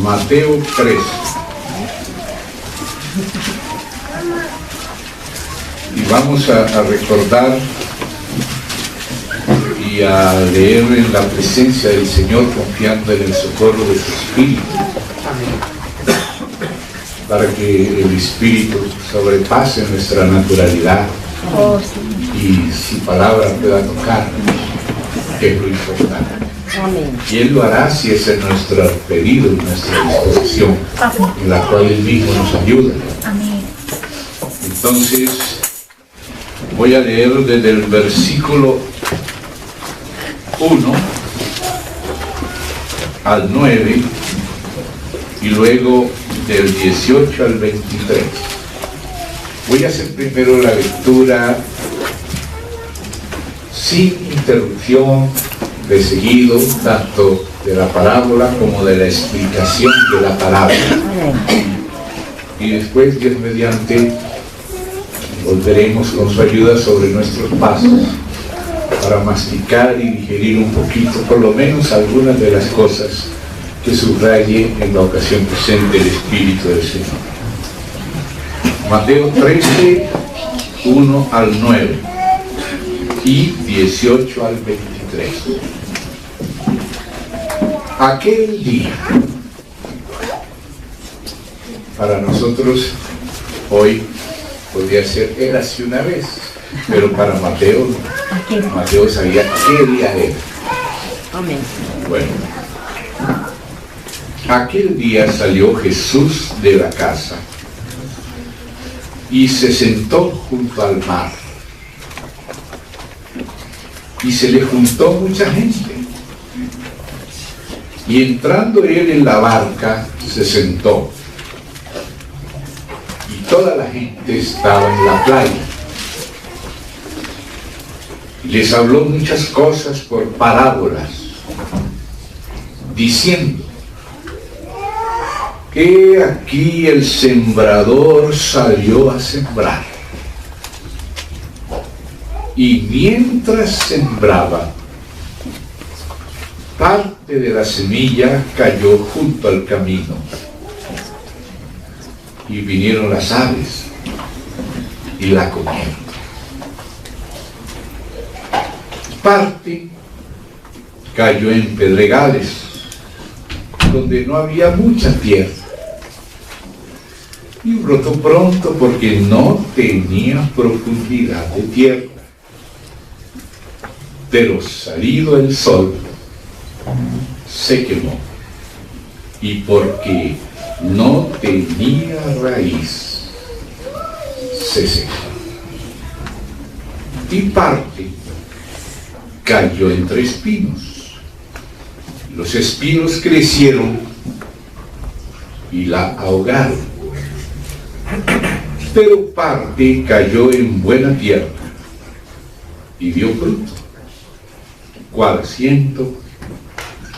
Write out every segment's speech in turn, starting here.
Mateo 3. Y vamos a recordar y a leer en la presencia del Señor, confiando en el socorro de su Espíritu, para que el Espíritu sobrepase nuestra naturalidad y su palabra pueda tocarnos, que es lo importante. Y Él lo hará si ese es nuestro pedido y nuestra disposición, en la cual Él mismo nos ayuda. Entonces, voy a leer desde el versículo 1 al 9 y luego del 18 al 23. Voy a hacer primero la lectura sin interrupción, de seguido, tanto de la parábola como de la explicación de la parábola. Y después, Dios mediante, volveremos con su ayuda sobre nuestros pasos para masticar y digerir un poquito, por lo menos algunas de las cosas que subraye en la ocasión presente el Espíritu del Señor. Mateo 13, 1 al 9 y 18 al 23. Aquel día, para nosotros hoy podría ser érase una vez, pero para Mateo no. Mateo sabía qué día era. Amén. Bueno, aquel día salió Jesús de la casa y se sentó junto al mar, y se le juntó mucha gente, y entrando él en la barca se sentó, y toda la gente estaba en la playa. Les habló muchas cosas por parábolas, diciendo: he aquí el sembrador salió a sembrar, y mientras sembraba, parte de la semilla cayó junto al camino, y vinieron las aves y la comieron. Parte cayó en pedregales, donde no había mucha tierra, y brotó pronto porque no tenía profundidad de tierra. Pero salido el sol, se quemó, y porque no tenía raíz, se secó. Y parte cayó entre espinos. Los espinos crecieron y la ahogaron. Pero parte cayó en buena tierra y dio fruto, cuál a 100,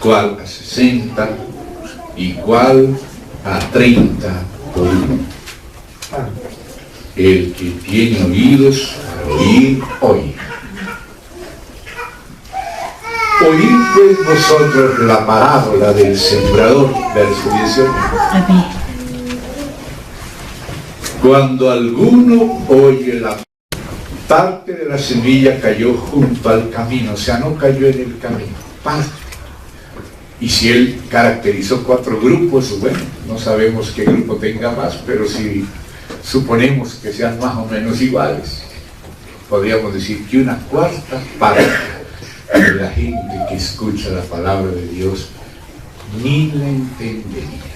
cuál a 60 y cuál a 30 por uno. El que tiene oídos para oír, oye. Oíd pues vosotros la parábola del sembrador, verso 18. Amén. Cuando alguno oye la parte de la semilla cayó junto al camino, o sea, no cayó en el camino, parte. Y si él caracterizó 4 grupos, bueno, no sabemos qué grupo tenga más, pero si suponemos que sean más o menos iguales, podríamos decir que una cuarta parte de la gente que escucha la palabra de Dios ni la entendería.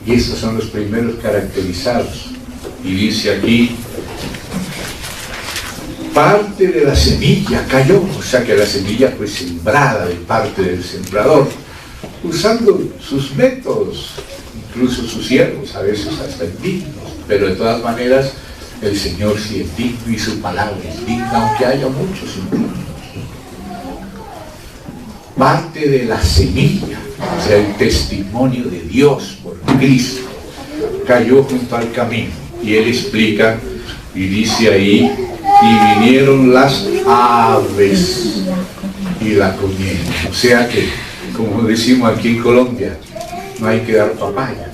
Y estos son los primeros caracterizados. Y dice aquí: parte de la semilla cayó, o sea que la semilla fue sembrada de parte del sembrador, usando sus métodos, incluso sus siervos, a veces hasta indignos, pero de todas maneras el Señor sí es digno y su palabra es digna, aunque haya muchos indignos. Parte de la semilla, o sea, el testimonio de Dios por Cristo, cayó junto al camino. Y él explica y dice ahí: y vinieron las aves y la comieron. O sea que como decimos aquí en Colombia, no hay que dar papaya.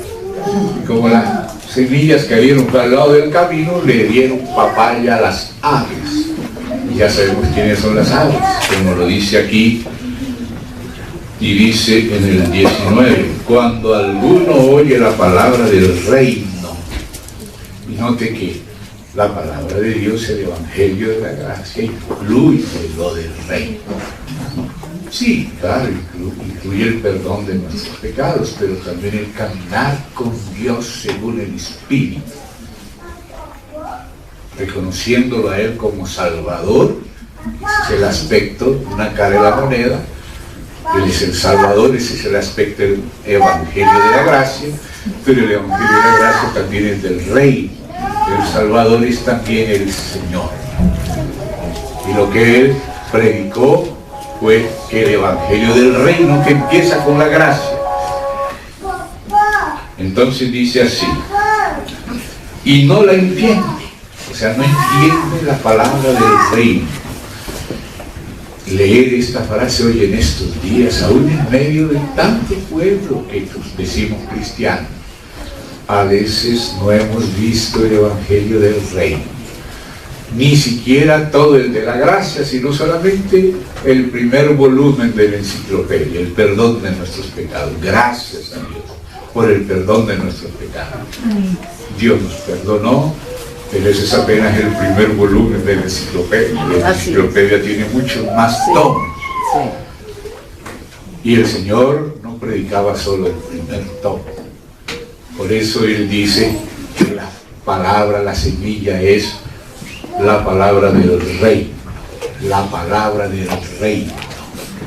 Y como las semillas cayeron para el lado del camino, le dieron papaya a las aves. Y ya sabemos quiénes son las aves, como lo dice aquí, y dice en el 19, cuando alguno oye la palabra del reino, y note que la palabra de Dios, el Evangelio de la gracia, incluye lo del reino. Sí, claro, incluye el perdón de nuestros pecados, pero también el caminar con Dios según el Espíritu, reconociéndolo a Él como Salvador. Ese es el aspecto, una cara de la moneda. Él es el Salvador, ese es el aspecto del Evangelio de la gracia, pero el Evangelio de la gracia también es del Rey. El Salvador es también el Señor. Y lo que Él predicó fue que el Evangelio del Reino, que empieza con la gracia. Entonces dice así, y no la entiende, o sea, no entiende la palabra del reino. Leer esta frase hoy en estos días, aún en medio de tanto pueblo que decimos cristianos, a veces no hemos visto el Evangelio del Reino, ni siquiera todo el de la gracia, sino solamente el primer volumen de la enciclopedia, el perdón de nuestros pecados. Gracias a Dios por el perdón de nuestros pecados. Dios nos perdonó, pero ese es apenas el primer volumen de la enciclopedia. La enciclopedia tiene muchos más tomos. Y el Señor no predicaba solo el primer tomo. Por eso Él dice que la palabra, la semilla es la palabra del Rey, la palabra del Reino,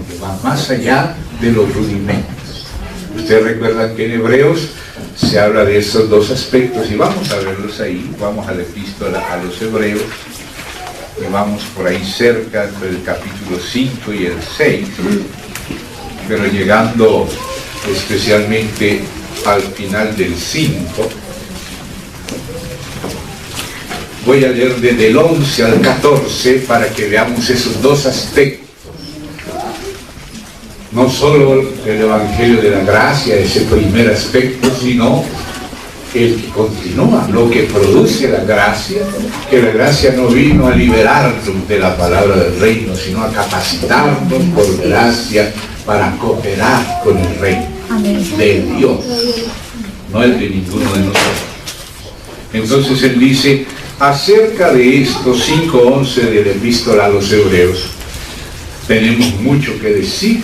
que va más allá de los rudimentos. Ustedes recuerdan que en Hebreos se habla de esos dos aspectos y vamos a verlos ahí. Vamos a la epístola a los Hebreos y vamos por ahí cerca del capítulo 5 y el 6, pero llegando especialmente al final del 5. Voy a leer desde el 11 al 14 para que veamos esos dos aspectos. No solo el Evangelio de la gracia, ese primer aspecto, sino el que continúa, lo que produce la gracia, que la gracia no vino a liberarnos de la palabra del reino, sino a capacitarnos por gracia para cooperar con el reino de Dios, no el de ninguno de nosotros. Entonces Él dice, acerca de esto, 5:11 de la epístola a los Hebreos, tenemos mucho que decir.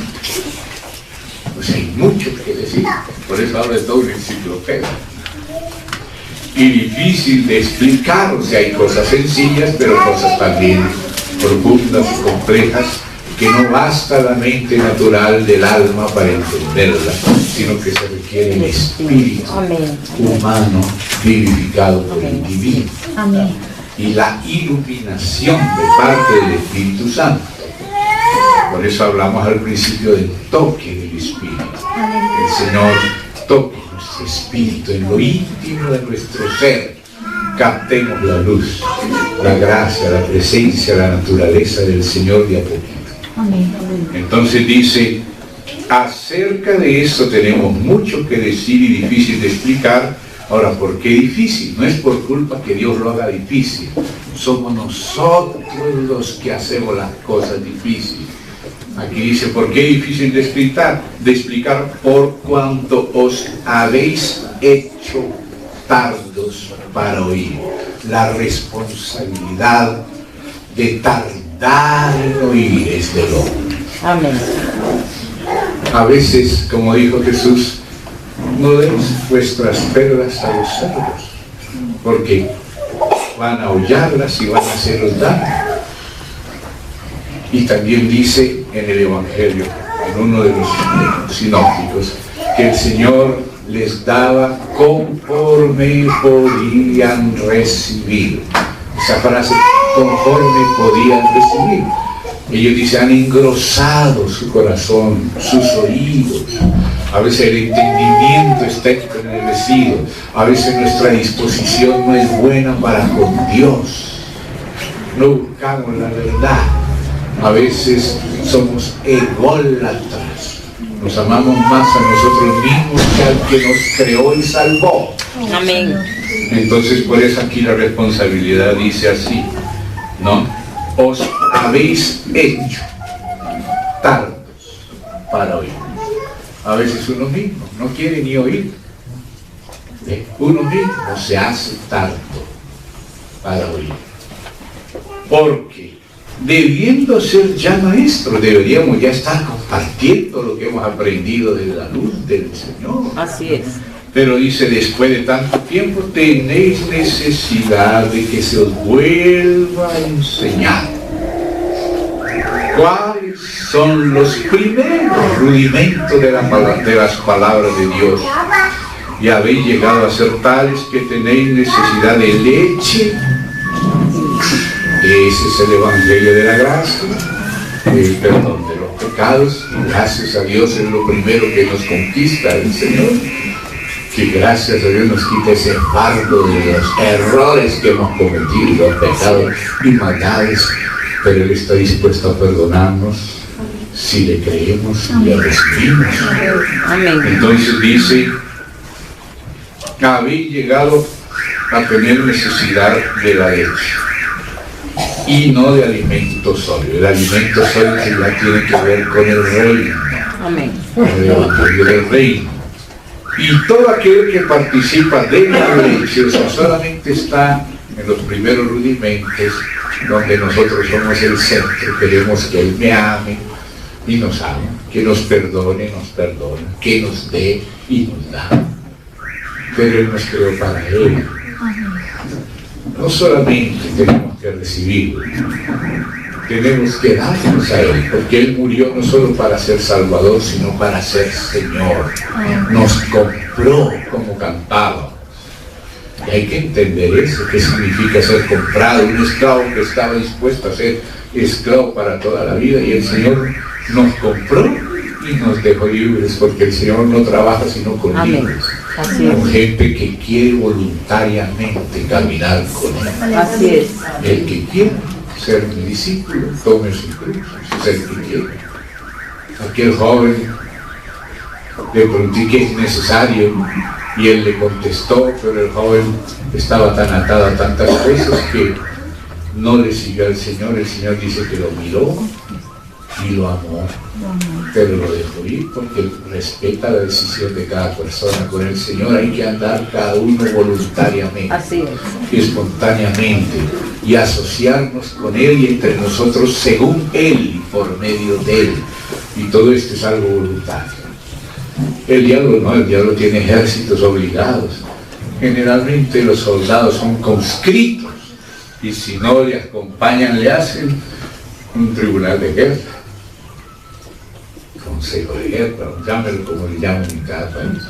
Pues hay mucho que decir, por eso habla de toda una enciclopedia. Y difícil de explicar, o sea, hay cosas sencillas, pero cosas también profundas y complejas, que no basta la mente natural del alma para entenderla, sino que se requiere el espíritu humano vivificado por el divino. Y la iluminación de parte del Espíritu Santo. Por eso hablamos al principio del toque del Espíritu. El Señor toque nuestro espíritu en lo íntimo de nuestro ser. Captemos la luz, la gracia, la presencia, la naturaleza del Señor de a poquito. Entonces dice, acerca de eso tenemos mucho que decir y difícil de explicar. Ahora, ¿por qué difícil? No es por culpa que Dios lo haga difícil. Somos nosotros los que hacemos las cosas difíciles. Aquí dice, ¿por qué difícil de explicar? Por cuanto os habéis hecho tardos para oír. La responsabilidad de tardar en oír es del hombre. Amén. A veces, como dijo Jesús, no deis vuestras perlas a los cerdos, porque van a aullarlas y van a haceros daño. Y también dice en el Evangelio, en uno de los sinópticos, que el Señor les daba conforme podían recibir. Esa frase, conforme podían recibir. Ellos dicen, han engrosado su corazón, sus oídos. A veces el entendimiento está entenebrecido. A veces nuestra disposición no es buena para con Dios. No buscamos la verdad. A veces somos ególatras. Nos amamos más a nosotros mismos que al que nos creó y salvó. Amén. Entonces, por eso aquí la responsabilidad dice así, ¿no? Os habéis hecho tardos para oír. A veces uno mismo no quiere ni oír. Uno mismo se hace tardo para oír. Porque debiendo ser ya maestros, deberíamos ya estar compartiendo lo que hemos aprendido de la luz del Señor. Así es. Pero dice, después de tanto tiempo, tenéis necesidad de que se os vuelva a enseñar. ¿Cuáles son los primeros rudimentos de las palabras de Dios? Y habéis llegado a ser tales que tenéis necesidad de leche. Ese es el Evangelio de la gracia, el perdón de los pecados. Y gracias a Dios es lo primero que nos conquista el Señor. Que gracias a Dios nos quita ese fardo de los errores que hemos cometido, los pecados y maldades. Pero Él está dispuesto a perdonarnos si le creemos y le recibimos. Amén. Entonces dice, habéis llegado a tener necesidad de la leche y no de alimento sólido. El alimento sólido ya tiene que ver con el reino. Amén. El reino. Y todo aquel que participa de la leche, o sea, solamente está en los primeros rudimentos, donde nosotros somos el centro. Queremos que Él me ame y nos ama, que nos perdone, nos perdona, que nos dé y nos da. Pero Él nos creó para Él. No solamente tenemos que recibirlo, tenemos que darnos a Él, porque Él murió no solo para ser Salvador, sino para ser Señor. Nos compró, como cantábamos. Y hay que entender eso, qué significa ser comprado, un esclavo que estaba dispuesto a ser esclavo para toda la vida, y el Señor nos compró y nos dejó libres, porque el Señor no trabaja sino con libres, con gente que quiere voluntariamente caminar con Él. Así es. El que quiere ser mi discípulo, tome su cruz, si es el que quiere. Aquel joven le pregunté qué es necesario y él le contestó, pero el joven estaba tan atado a tantas cosas que no le siguió al Señor. El Señor dice que lo miró y lo amó, pero lo dejó ir porque respeta la decisión de cada persona. Con el Señor hay que andar cada uno voluntariamente, Así es. espontáneamente, y asociarnos con Él y entre nosotros según Él y por medio de Él. Y todo esto es algo voluntario. El diablo no, el diablo tiene ejércitos obligados. Generalmente los soldados son conscritos y si no le acompañan le hacen un tribunal de guerra, consejo de guerra, llámelo como le llaman en cada país.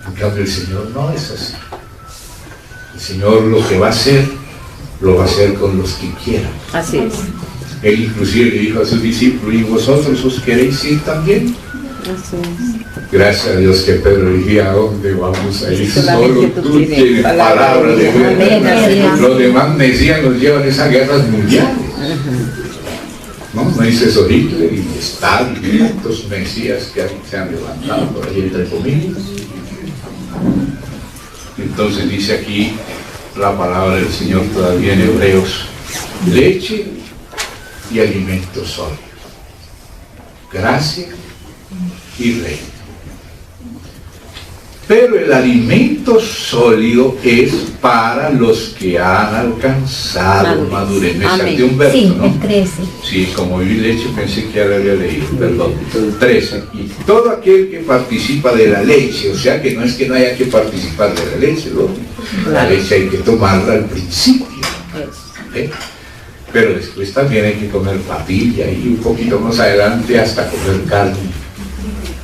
En cambio el Señor no es así. El Señor lo que va a hacer, lo va a hacer con los que quieran. Así es. Él inclusive le dijo a sus discípulos, ¿y vosotros os queréis ir también? Así es. Gracias a Dios que Pedro decía, ¿a dónde vamos a ir? Solo tú tienes palabra de verdad. Los demás mesías nos llevan a esas guerras mundiales. No dice eso Hitler y Stalin y tantos mesías que se han levantado por ahí entre comillas. Entonces dice aquí la palabra del Señor todavía en Hebreos, leche y alimentos sólidos, gracia y reino. Pero el alimento sólido es para los que han alcanzado madurez. Me salté un verso, sí, ¿no? el 13. Sí, como vi leche pensé que ya lo había leído, perdón. 13. Y todo aquel que participa de la leche, o sea que no es que no haya que participar de la leche, ¿no? La leche hay que tomarla al principio, ¿eh? Pero después también hay que comer papilla y un poquito más adelante hasta comer carne,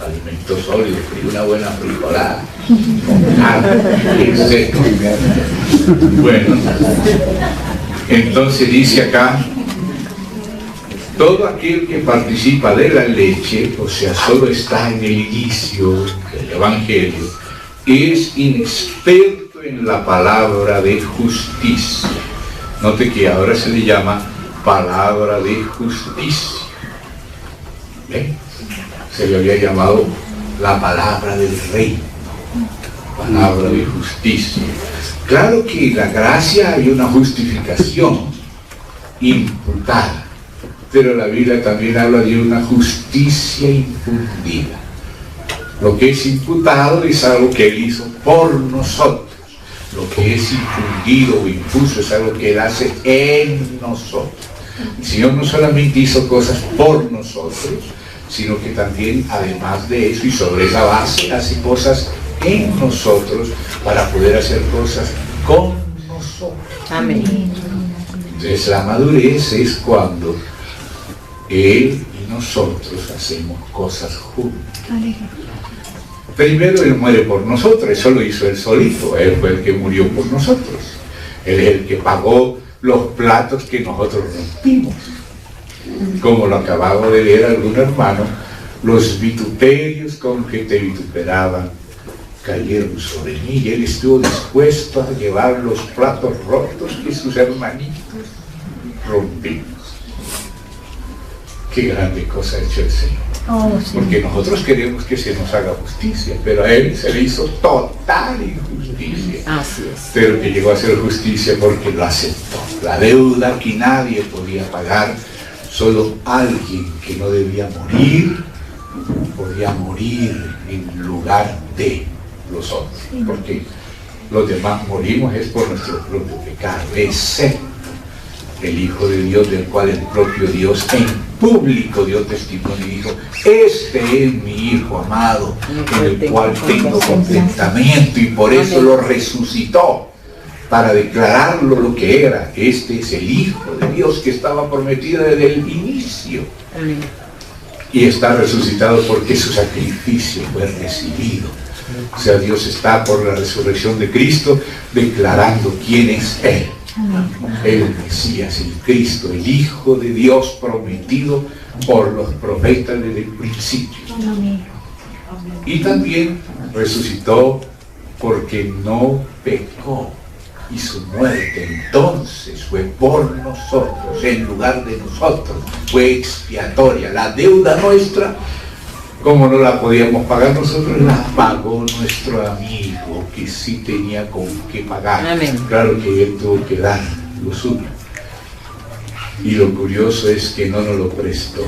alimento sólido, y una buena frijolada, con carne, etc. Bueno, entonces dice acá, todo aquel que participa de la leche, o sea, solo está en el inicio del Evangelio, es inexperto en la palabra de justicia. Note que ahora se le llama palabra de justicia. ¿Ven? se le había llamado la palabra del reino, palabra de justicia. Claro que en la gracia hay una justificación imputada, pero la Biblia también habla de una justicia infundida. Lo que es imputado es algo que Él hizo por nosotros. Lo que es infundido o infuso es algo que Él hace en nosotros. El Señor no solamente hizo cosas por nosotros, sino que también, además de eso y sobre esa base, hace cosas en nosotros para poder hacer cosas con nosotros. Amén. Entonces la madurez es cuando Él y nosotros hacemos cosas juntos. Primero Él muere por nosotros, eso lo hizo Él solito, Él fue el que murió por nosotros. Él es el que pagó los platos que nosotros rompimos. Como lo acababa de leer algún hermano, los vituperios con que te vituperaban cayeron sobre mí y Él estuvo dispuesto a llevar los platos rotos que sus hermanitos rompimos. Qué grande cosa ha hecho el Señor. Porque nosotros queremos que se nos haga justicia, pero a Él se le hizo total injusticia. Así es. Pero que llegó a ser justicia porque lo aceptó. La deuda que nadie podía pagar, solo alguien que no debía morir podía morir en lugar de los otros, porque los demás morimos es por nuestro propio pecado, excepto el Hijo de Dios, del cual el propio Dios en público dio testimonio y dijo: este es mi Hijo amado, en el cual tengo contentamiento, y por eso lo resucitó, para declararlo lo que era. Este es el Hijo de Dios que estaba prometido desde el inicio. Amén. Y está resucitado porque su sacrificio fue recibido. O sea, Dios está por la resurrección de Cristo declarando quién es Él. El Mesías, el Cristo, el Hijo de Dios prometido por los profetas desde el principio. Y también resucitó porque no pecó. Y su muerte entonces fue por nosotros, en lugar de nosotros, fue expiatoria. La deuda nuestra, como no la podíamos pagar nosotros, la pagó nuestro amigo, que sí tenía con qué pagar. Amén. Claro que Él tuvo que dar lo suyo. Y lo curioso es que no nos lo prestó,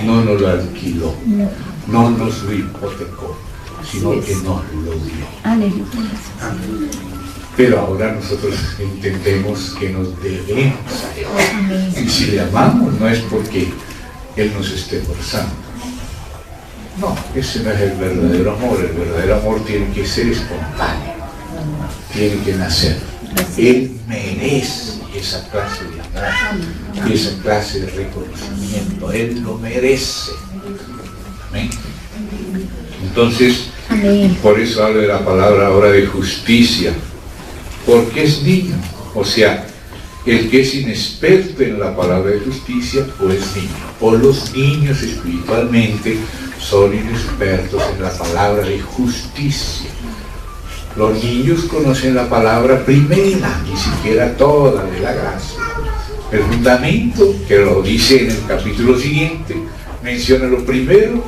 no nos lo alquiló, no nos lo hipotecó, sino que nos lo dio. Pero ahora nosotros entendemos que nos debemos a Él. Y si le amamos, no es porque Él nos esté forzando. No, ese no es el verdadero amor. El verdadero amor tiene que ser espontáneo, tiene que nacer. Él merece esa clase de amor, esa clase de reconocimiento. Él lo merece. Amén. Entonces, por eso hablo de la palabra ahora de justicia, porque es niño. O sea, el que es inexperto en la palabra de justicia o es niño, o los niños espiritualmente son inexpertos en la palabra de justicia. Los niños conocen la palabra primera, ni siquiera toda de la gracia. El fundamento, que lo dice en el capítulo siguiente, menciona lo primero,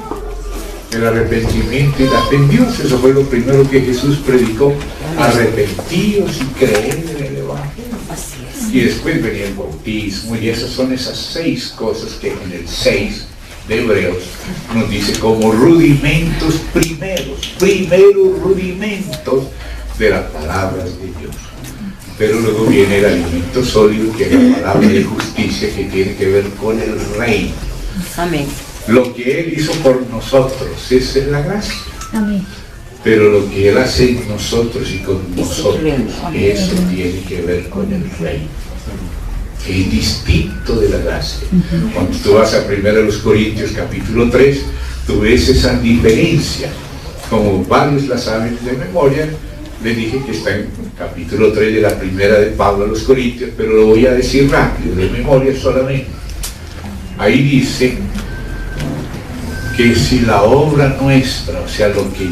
el arrepentimiento y la fe en Dios. Eso fue lo primero que Jesús predicó: arrepentíos y creed en el Evangelio. Y después venía el bautismo, y esas son esas 6 cosas que en el 6 de Hebreos nos dice como rudimentos primeros rudimentos de las palabras de Dios. Pero luego viene el alimento sólido, que es la palabra de justicia, que tiene que ver con el reino. Amén. Lo que Él hizo por nosotros, esa es la gracia. Amén. Pero lo que Él hace en nosotros y con nosotros, eso tiene que ver con el reino, que es distinto de la gracia. Cuando tú vas a 1 Corintios capítulo 3, tú ves esa diferencia. Como varios la saben de memoria, les dije que está en capítulo 3 de la primera de Pablo a los Corintios, pero lo voy a decir rápido, de memoria solamente. Ahí dice que si la obra nuestra, o sea, lo que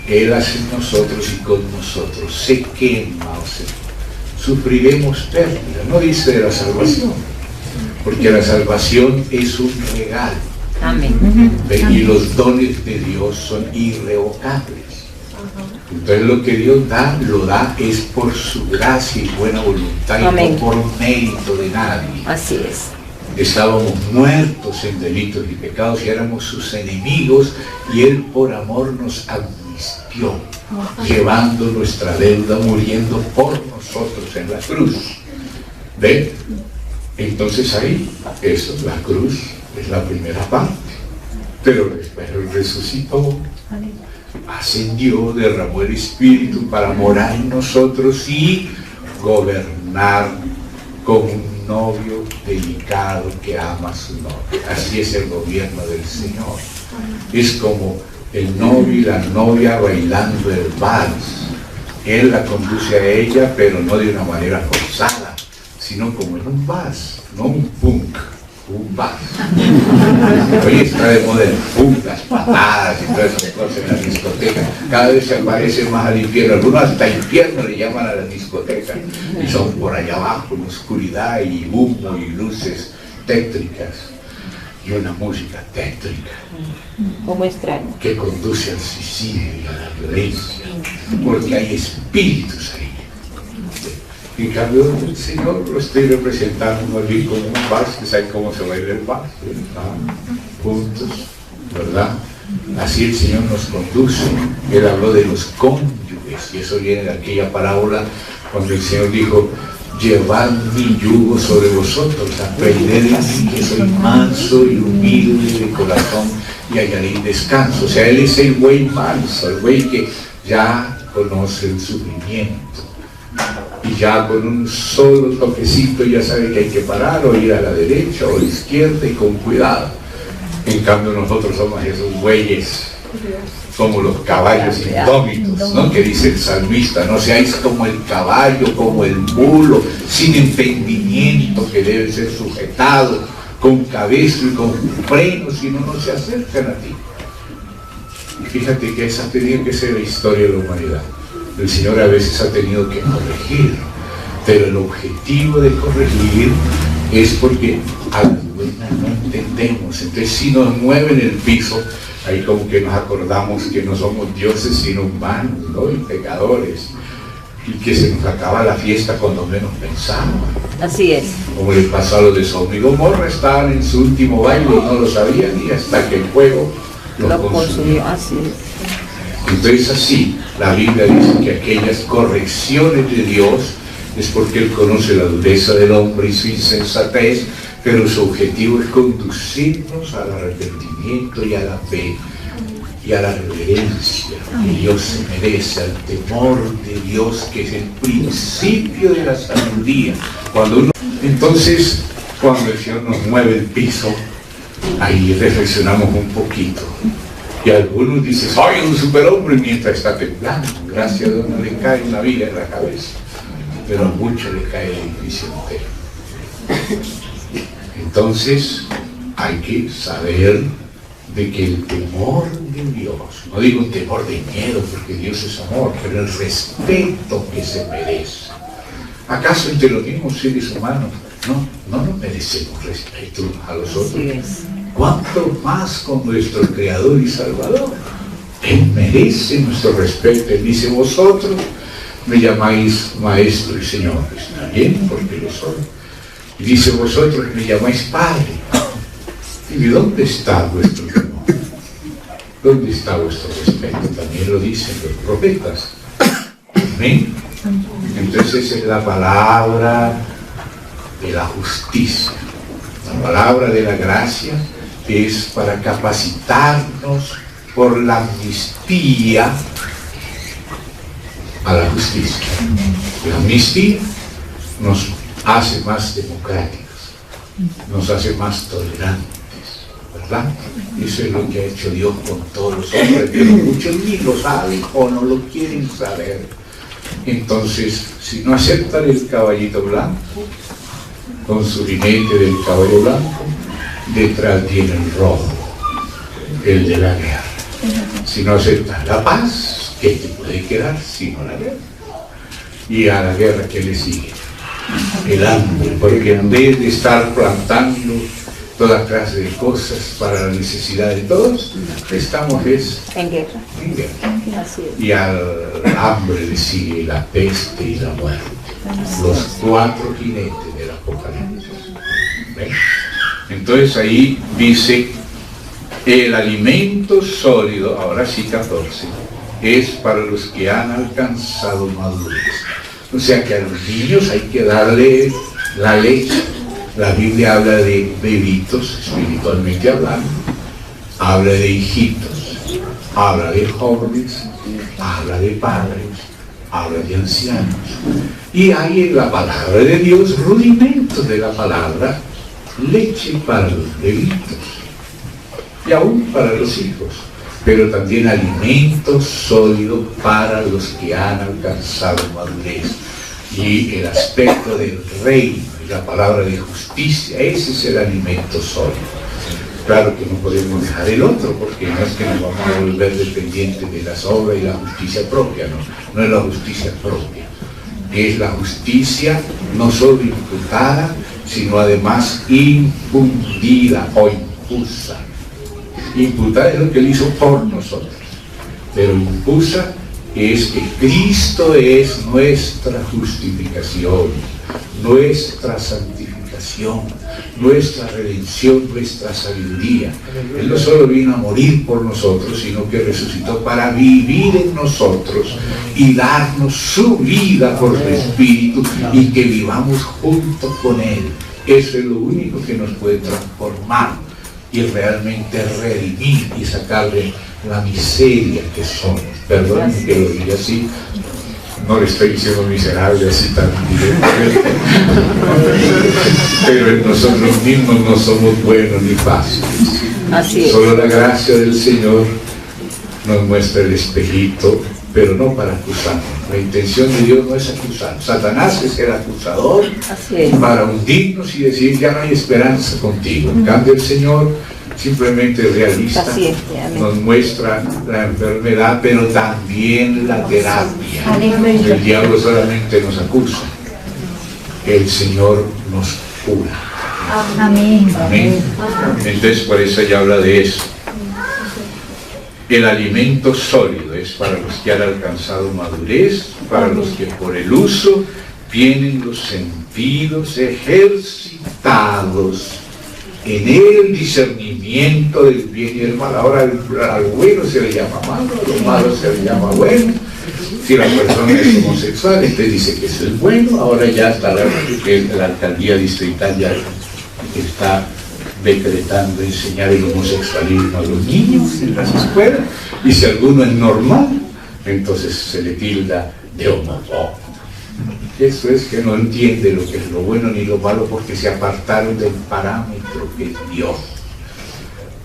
Él hace en nosotros y con nosotros, se quema, o sea, sufriremos pérdida. No dice de la salvación, porque la salvación es un regalo. Amén. ¿Ve? Y los dones de Dios son irrevocables. Entonces lo que Dios da, lo da es por su gracia y buena voluntad, Amén. y no por mérito de nadie. Así es. Estábamos muertos en delitos y pecados y éramos sus enemigos, y Él por amor nos amnistió, llevando nuestra deuda, muriendo por nosotros en la cruz. ¿Ven? Entonces ahí, eso, la cruz es la primera parte, pero después Él resucitó, ascendió, derramó el Espíritu para morar en nosotros y gobernar como un novio delicado que ama a su novia. Así es el gobierno del Señor. Es como el novio y la novia bailando el vals. Él la conduce a ella, pero no de una manera forzada, sino como en un vals, no un punk, un vals. Hoy está de moda el punk, las patadas y todas esas cosas en las discotecas. Cada vez se aparece más al infierno. Algunos hasta infierno le llaman a las discotecas, y son por allá abajo en oscuridad y humo y luces tétricas y una música tétrica Como extraño. que conduce al suicidio y a la violencia, porque hay espíritus ahí. En cambio, el Señor lo estoy representando más bien como un vals, que sabe cómo se baila el vals, juntos, ¿verdad? Así el Señor nos conduce. Él habló de los cónyuges, y eso viene de aquella parábola cuando el Señor dijo: llevad mi yugo sobre vosotros, aprended de mí, que soy manso y humilde de corazón, y hallaréis descanso. O sea, Él es el buey manso, el buey que ya conoce el sufrimiento, y ya con un solo toquecito ya sabe que hay que parar, o ir a la derecha o a la izquierda, y con cuidado. En cambio nosotros somos esos bueyes, como los caballos indómitos, ¿no? Que dice el salmista: no seáis como el caballo, como el mulo, sin entendimiento, que debe ser sujetado con cabeza y con frenos, si no se acercan a ti. Y fíjate que esa ha tenido que ser la historia de la humanidad. El Señor a veces ha tenido que corregir, pero el objetivo de corregir es porque a las buenas no entendemos. Entonces, si nos mueven el piso, ahí como que nos acordamos que no somos dioses sino humanos, ¿no? Y pecadores, y que se nos acaba la fiesta cuando menos pensamos. Así es. Como le pasó a los de Sodoma y Gomorra, estaban en su último baile y no lo sabían, y hasta que el fuego los consumió. Así es. Entonces así, la Biblia dice que aquellas correcciones de Dios es porque Él conoce la dureza del hombre y su insensatez, pero su objetivo es conducirnos al arrepentimiento y a la fe y a la reverencia que Dios se merece, al temor de Dios, que es el principio de la sabiduría. Entonces, cuando el Señor nos mueve el piso, ahí reflexionamos un poquito. Y algunos dicen: soy un superhombre, mientras está temblando. Gracias a Dios no le cae una viga en la cabeza, pero a muchos le cae el edificio entero. Entonces hay que saber de que el temor de Dios, no digo un temor de miedo, porque Dios es amor, pero el respeto que se merece. ¿Acaso entre los mismos seres humanos no nos merecemos respeto a los otros? Así es. ¿Cuánto más con nuestro Creador y Salvador? Él merece nuestro respeto. Él dice: vosotros me llamáis Maestro y Señor. Está bien, porque lo soy. Y dice: vosotros me llamáis Padre. ¿Y dónde está vuestro temor? ¿Dónde está vuestro respeto? También lo dicen los profetas. Amén. Entonces esa es la palabra de la justicia. La palabra de la gracia es para capacitarnos por la amnistía a la justicia. La amnistía nos hace más democráticos, nos hace más tolerantes, ¿verdad? Eso es lo que ha hecho Dios con todos los hombres, pero muchos ni lo saben o no lo quieren saber. Entonces, si no aceptan el caballito blanco, con su jinete del caballo blanco, detrás viene el rojo, el de la guerra. Si no aceptas la paz, ¿qué te puede quedar sino la guerra? Y a la guerra, ¿qué le sigue? El hambre, porque en vez de estar plantando toda clase de cosas para la necesidad de todos, estamos En guerra. en guerra. Así es. Y al hambre le sigue la peste y la muerte, los 4 jinetes del Apocalipsis. ¿Ven? Entonces ahí dice, el alimento sólido, ahora sí 14, es para los que han alcanzado madurez. O sea que a los niños hay que darle la leche. La Biblia habla de bebitos, espiritualmente hablando, habla de hijitos, habla de jóvenes, habla de padres, habla de ancianos. Y hay en la palabra de Dios rudimentos de la palabra, leche para los bebitos y aún para los hijos, pero también alimento sólido para los que han alcanzado madurez. Y el aspecto del reino y la palabra de justicia, ese es el alimento sólido. Claro que no podemos dejar el otro, porque no es que nos vamos a volver dependientes de las obras y la justicia propia, no es la justicia propia, es la justicia no solo imputada, sino además infundida o impusa. Imputada es lo que él hizo por nosotros, pero impusa es que Cristo es nuestra justificación, nuestra santificación, nuestra redención, nuestra sabiduría. Él no solo vino a morir por nosotros, sino que resucitó para vivir en nosotros y darnos su vida por su Espíritu y que vivamos junto con Él. Eso es lo único que nos puede transformar y realmente redimir y sacarle la miseria que somos. Perdón que lo diga así, no le estoy diciendo miserable así tan directamente, pero en nosotros mismos no somos buenos ni fáciles. Así es. Solo la gracia del Señor nos muestra el espejito, pero no para acusarnos. La intención de Dios no es acusar. Satanás es el acusador para hundirnos y decir ya no hay esperanza contigo. En cambio el Señor simplemente realista nos muestra la enfermedad, pero también la terapia. El diablo solamente nos acusa, el Señor nos cura. Amén. Amén. Entonces por eso ella habla de eso. El alimento sólido es para los que han alcanzado madurez, para los que por el uso tienen los sentidos ejercitados en el discernimiento del bien y del mal. Ahora al bueno se le llama malo, a lo malo se le llama bueno. Si la persona es homosexual, entonces dice que eso es bueno. Ahora ya está la alcaldía distrital ya está decretando enseñar el homosexualismo a los niños en las escuelas, y si alguno es normal, entonces se le tilda de homofóbico. Eso es que no entiende lo que es lo bueno ni lo malo, porque se apartaron del parámetro que es Dios.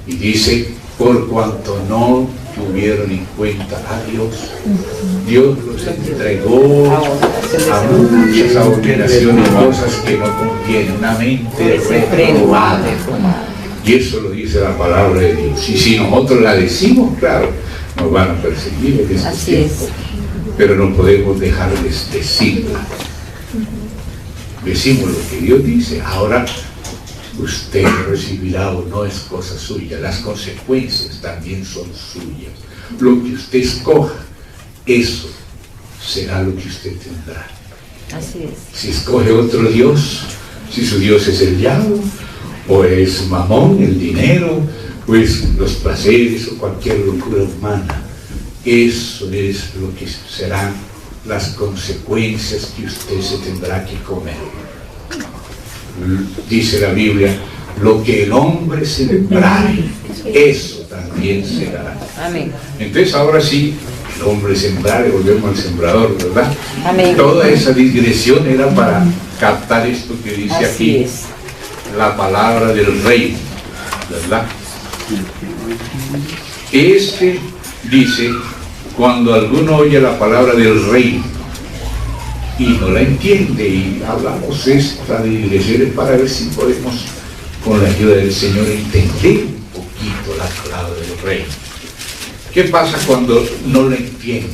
Y dice, por cuanto no tuvieron en cuenta a Dios, Dios los entregó a muchas abominaciones, cosas que no contienen, una mente reprobada. Y eso lo dice la palabra de Dios. Y si nosotros la decimos, claro, nos van a perseguir en este tiempo. Pero no podemos dejar de decirla. Decimos lo que Dios dice. Ahora, usted recibirá o no es cosa suya. Las consecuencias también son suyas. Lo que usted escoja, eso será lo que usted tendrá. Así es. Si escoge otro Dios, si su Dios es el diablo, o es Mamón, el dinero, o es los placeres, o cualquier locura humana, eso es lo que serán las consecuencias que usted se tendrá que comer. Dice la Biblia, lo que el hombre sembrare, eso también será. Amén. Entonces ahora sí, el hombre sembrare, volvemos al sembrador, ¿verdad? Amén. Toda esa digresión era para captar esto que dice Así aquí, es. la palabra del rey, ¿verdad? Este dice, cuando alguno oye la palabra del rey y no la entiende, y hablamos esta de digresiones para ver si podemos, con la ayuda del Señor, entender un poquito la palabra del rey. ¿Qué pasa cuando no la entiende?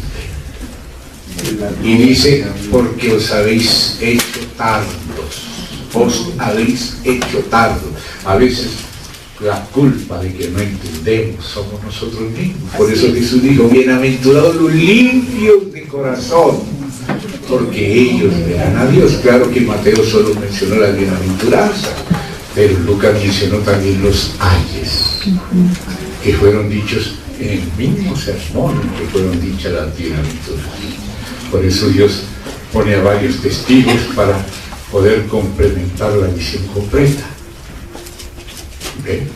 Y dice, porque os habéis hecho tardos, os habéis hecho tardos. A veces la culpa de que no entendemos somos nosotros mismos. Por eso Jesús dijo, bienaventurados los limpios de corazón, porque ellos verán a Dios. Claro que Mateo solo mencionó las bienaventuranzas, pero Lucas mencionó también los ayes, que fueron dichos en el mismo sermón que fueron dichas las bienaventuranzas. Por eso Dios pone a varios testigos para poder complementar la visión completa. ¿Okay?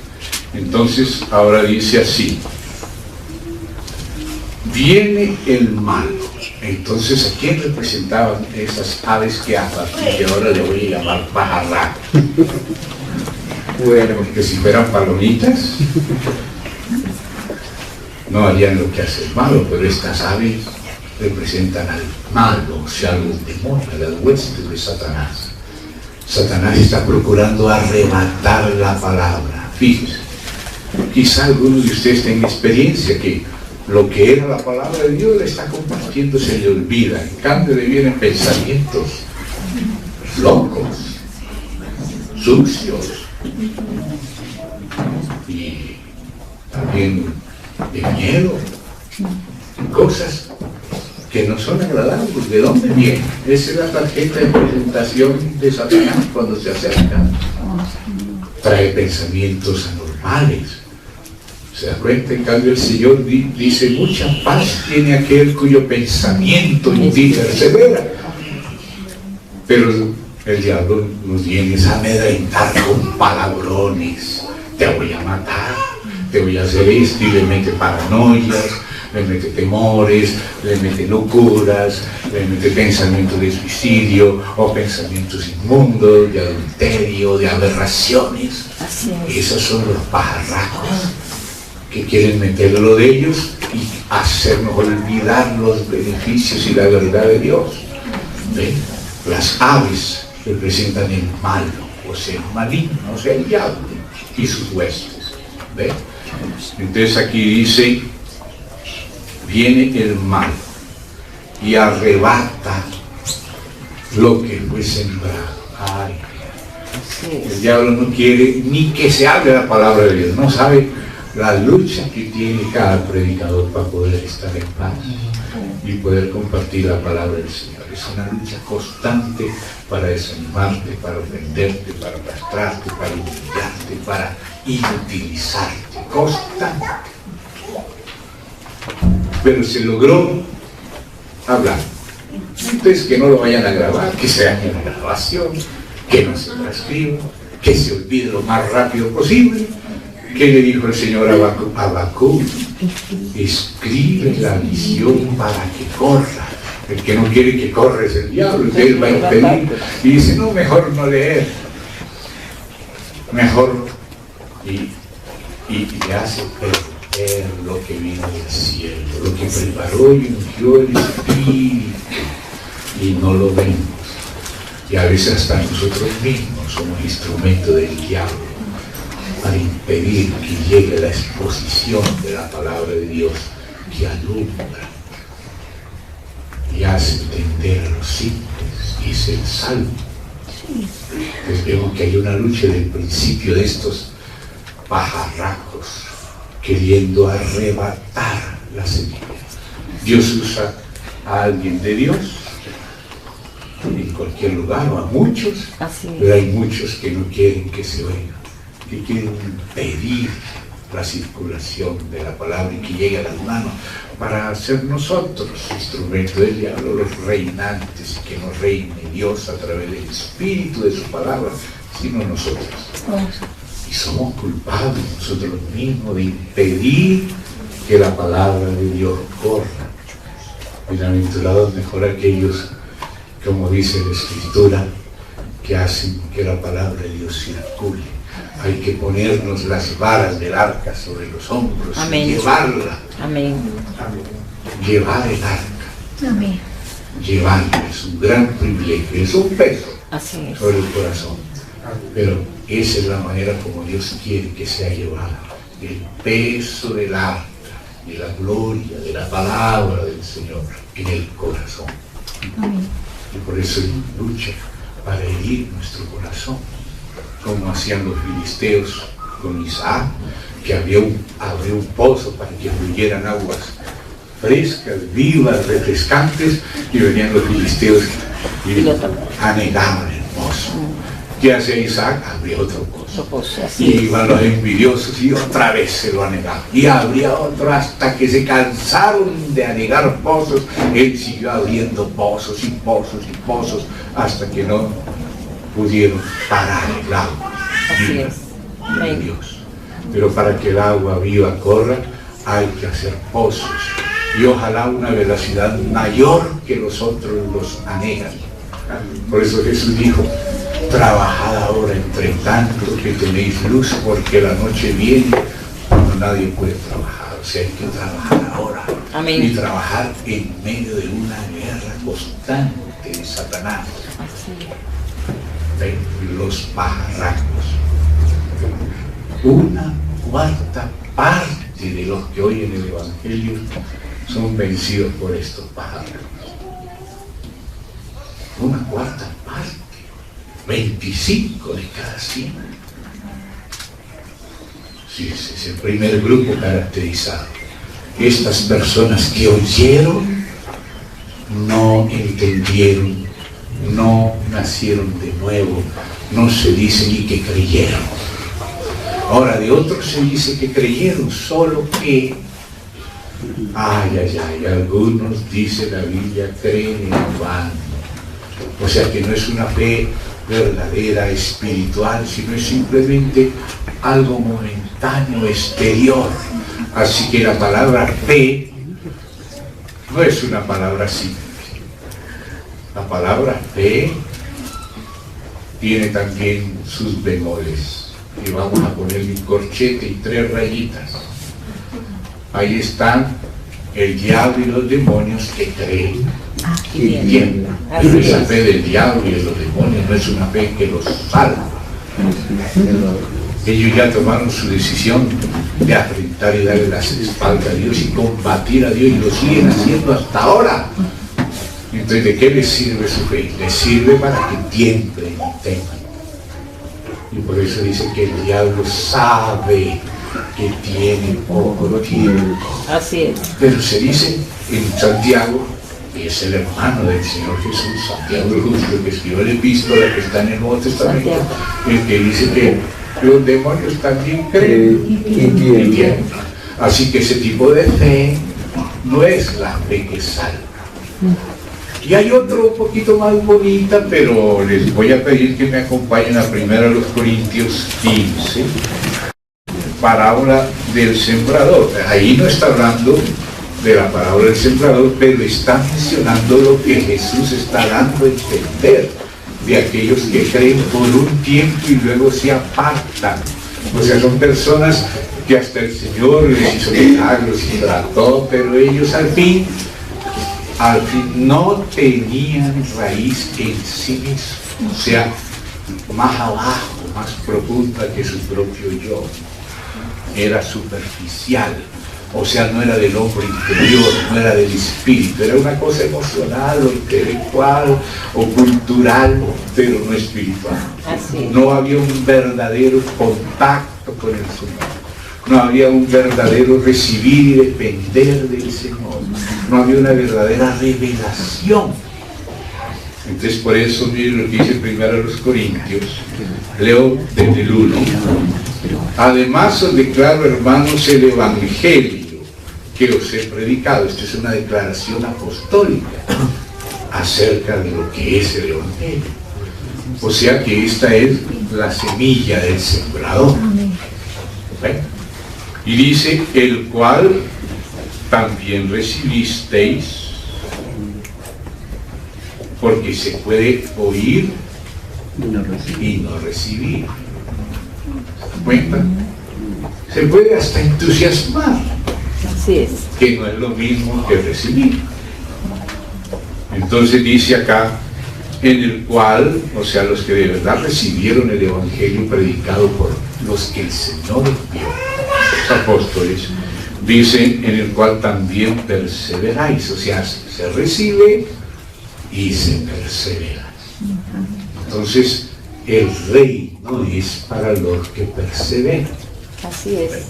Entonces, ahora dice así, viene el malo. Entonces, ¿a quién representaban esas aves que a partir de ahora le voy a llamar pajarracos? Bueno, porque si fueran palomitas, no harían lo que hace el malo, pero estas aves representan al malo, o sea, a los demonios, a las huestes de Satanás. Satanás está procurando arrebatar la palabra. Fíjense, quizá algunos de ustedes tengan experiencia que lo que era la palabra de Dios le está compartiendo, se le olvida. En cambio le vienen pensamientos locos, sucios y también de miedo, cosas que no son agradables. ¿De dónde viene? Esa es la tarjeta de presentación de Satanás cuando se acerca. Trae pensamientos anormales. ¿Se da cuenta? En cambio el Señor dice, mucha paz tiene aquel cuyo pensamiento en ti persevera. Pero el diablo nos viene a amedrentar con palabrones. Te voy a matar, te voy a hacer esto, y le mete paranoias, le mete temores, le mete locuras, le mete pensamientos de suicidio o pensamientos inmundos, de adulterio, de aberraciones. Esos son los pajarracos que quieren meter lo de ellos y hacernos olvidar los beneficios y la verdad de Dios. ¿Ven? Las aves representan el malo, o sea, el maligno, o sea, el diablo y sus huestes. ¿Ven? Entonces aquí dice, viene el mal y arrebata lo que fue sembrado. Ay, el diablo no quiere ni que se hable la palabra de Dios, no sabe la lucha que tiene cada predicador para poder estar en paz y poder compartir la palabra del Señor. Es una lucha constante para desanimarte, para ofenderte, para arrastrarte, para humillarte, para inutilizarte, constante. Pero se logró hablar. Entonces que no lo vayan a grabar, que se haga la grabación, que no se transcriba, que se olvide lo más rápido posible. ¿Qué le dijo el Señor a Habacuc? Escribe la visión para que corra. El que no quiere que corra es el diablo, que él va a impedir. Y dice, no, mejor no leer. Mejor. Y hace perder lo que vino del cielo, lo que preparó y ungió el Espíritu. Y no lo vemos. Y a veces hasta nosotros mismos somos instrumento del diablo para impedir que llegue la exposición de la palabra de Dios que alumbra y hace entender a los simples y es el salvo. Entonces vemos que hay una lucha del principio de estos pajarracos queriendo arrebatar la semilla. Dios usa a alguien de Dios en cualquier lugar o a muchos, pero hay muchos que no quieren que se oiga, que quieren impedir la circulación de la palabra y que llegue a las manos para ser nosotros instrumentos del diablo, los reinantes, y que no reine Dios a través del Espíritu de su palabra, sino nosotros. Y somos culpables nosotros mismos de impedir que la palabra de Dios corra. Bienaventurados mejor aquellos, como dice la Escritura, que hacen que la palabra de Dios circule. Hay que ponernos las varas del arca sobre los hombros. Amén. Y llevarla. Amén. Llevar el arca. Amén. Llevarla es un gran privilegio, es un peso sobre el corazón. Pero esa es la manera como Dios quiere que sea llevada. El peso del arca, de la gloria, de la palabra del Señor en el corazón. Amén. Y por eso lucha para herir nuestro corazón, como hacían los filisteos con Isaac, que abrió un pozo para que fluyeran aguas frescas, vivas, refrescantes, y venían los filisteos y anegaban el pozo. ¿Qué hacía Isaac? Abrió otro pozo. Y iban los envidiosos y otra vez se lo anegaban. Y abría otro hasta que se cansaron de anegar pozos. Él siguió abriendo pozos y pozos y pozos hasta que no pudieron parar el agua viva de Dios. Pero para que el agua viva corra, hay que hacer pozos. Y ojalá una velocidad mayor que los otros los anegan. Por eso Jesús dijo: trabajad ahora entre tanto que tenéis luz, porque la noche viene cuando nadie puede trabajar. O sea, hay que trabajar ahora. Amén. Y trabajar en medio de una guerra constante de Satanás. De los pajarracos. Una cuarta parte de los que oyen el Evangelio son vencidos por estos pájaros. Una cuarta parte. 25 de cada 100. Sí, ese es el primer grupo caracterizado. Estas personas que oyeron, no entendieron, no nacieron de nuevo, no se dice ni que creyeron. Ahora, de otros se dice que creyeron, solo que, algunos, dice la Biblia, creen en vano. O sea que no es una fe verdadera, espiritual, sino es simplemente algo momentáneo, exterior. Así que la palabra fe no es una palabra simple. La palabra fe tiene también sus bemoles. Y vamos a ponerle un corchete y 3 rayitas. Ahí están el diablo y los demonios que creen y tiemblan. Pero esa fe del diablo y de los demonios no es una fe que los salva. Ellos ya tomaron su decisión de afrentar y darle las espaldas a Dios y combatir a Dios, y lo siguen haciendo hasta ahora. Entonces, ¿de qué les sirve su fe? Les sirve para que tiemblen y teman. Y por eso dice que el diablo sabe que tiene poco tiempo. Así es. Pero se dice en Santiago, que es el hermano del Señor Jesús, Santiago el justo, que escribió la epístola que está en el Nuevo Testamento, el que dice que los demonios también creen y tiemblan. Así que ese tipo de fe no es la fe que salva. Y hay otro un poquito más bonita, pero les voy a pedir que me acompañen a 1 Corintios 15, parábola del sembrador. Ahí no está hablando de la parábola del sembrador, pero está mencionando lo que Jesús está dando a entender de aquellos que creen por un tiempo y luego se apartan. O sea, son personas que hasta el Señor les hizo milagros y trató, pero ellos al fin no tenían raíz en sí mismos, o sea, más abajo, más profunda que su propio yo. Era superficial, o sea, no era del hombre interior, no era del espíritu, era una cosa emocional o intelectual o cultural, pero no espiritual. No había un verdadero contacto con el Señor. No había un verdadero recibir y depender del Señor. No había una verdadera revelación. Entonces, por eso, miren lo que dice 1 Corintios. Leo desde el 1. Además os declaro, hermanos, el Evangelio que os he predicado. Esta es una declaración apostólica acerca de lo que es el Evangelio. O sea que esta es la semilla del sembrador. ¿Ven? Y dice, el cual también recibisteis, porque se puede oír y no recibir. ¿Se dan cuenta? Se puede hasta entusiasmar. Así es. Que no es lo mismo que recibir. Entonces dice acá, en el cual, o sea, los que de verdad recibieron el Evangelio predicado por los que el Señor envió, los apóstoles, dicen, en el cual también perseveráis, o sea, se recibe y se persevera. Entonces, el reino es para los que perseveran. Así es.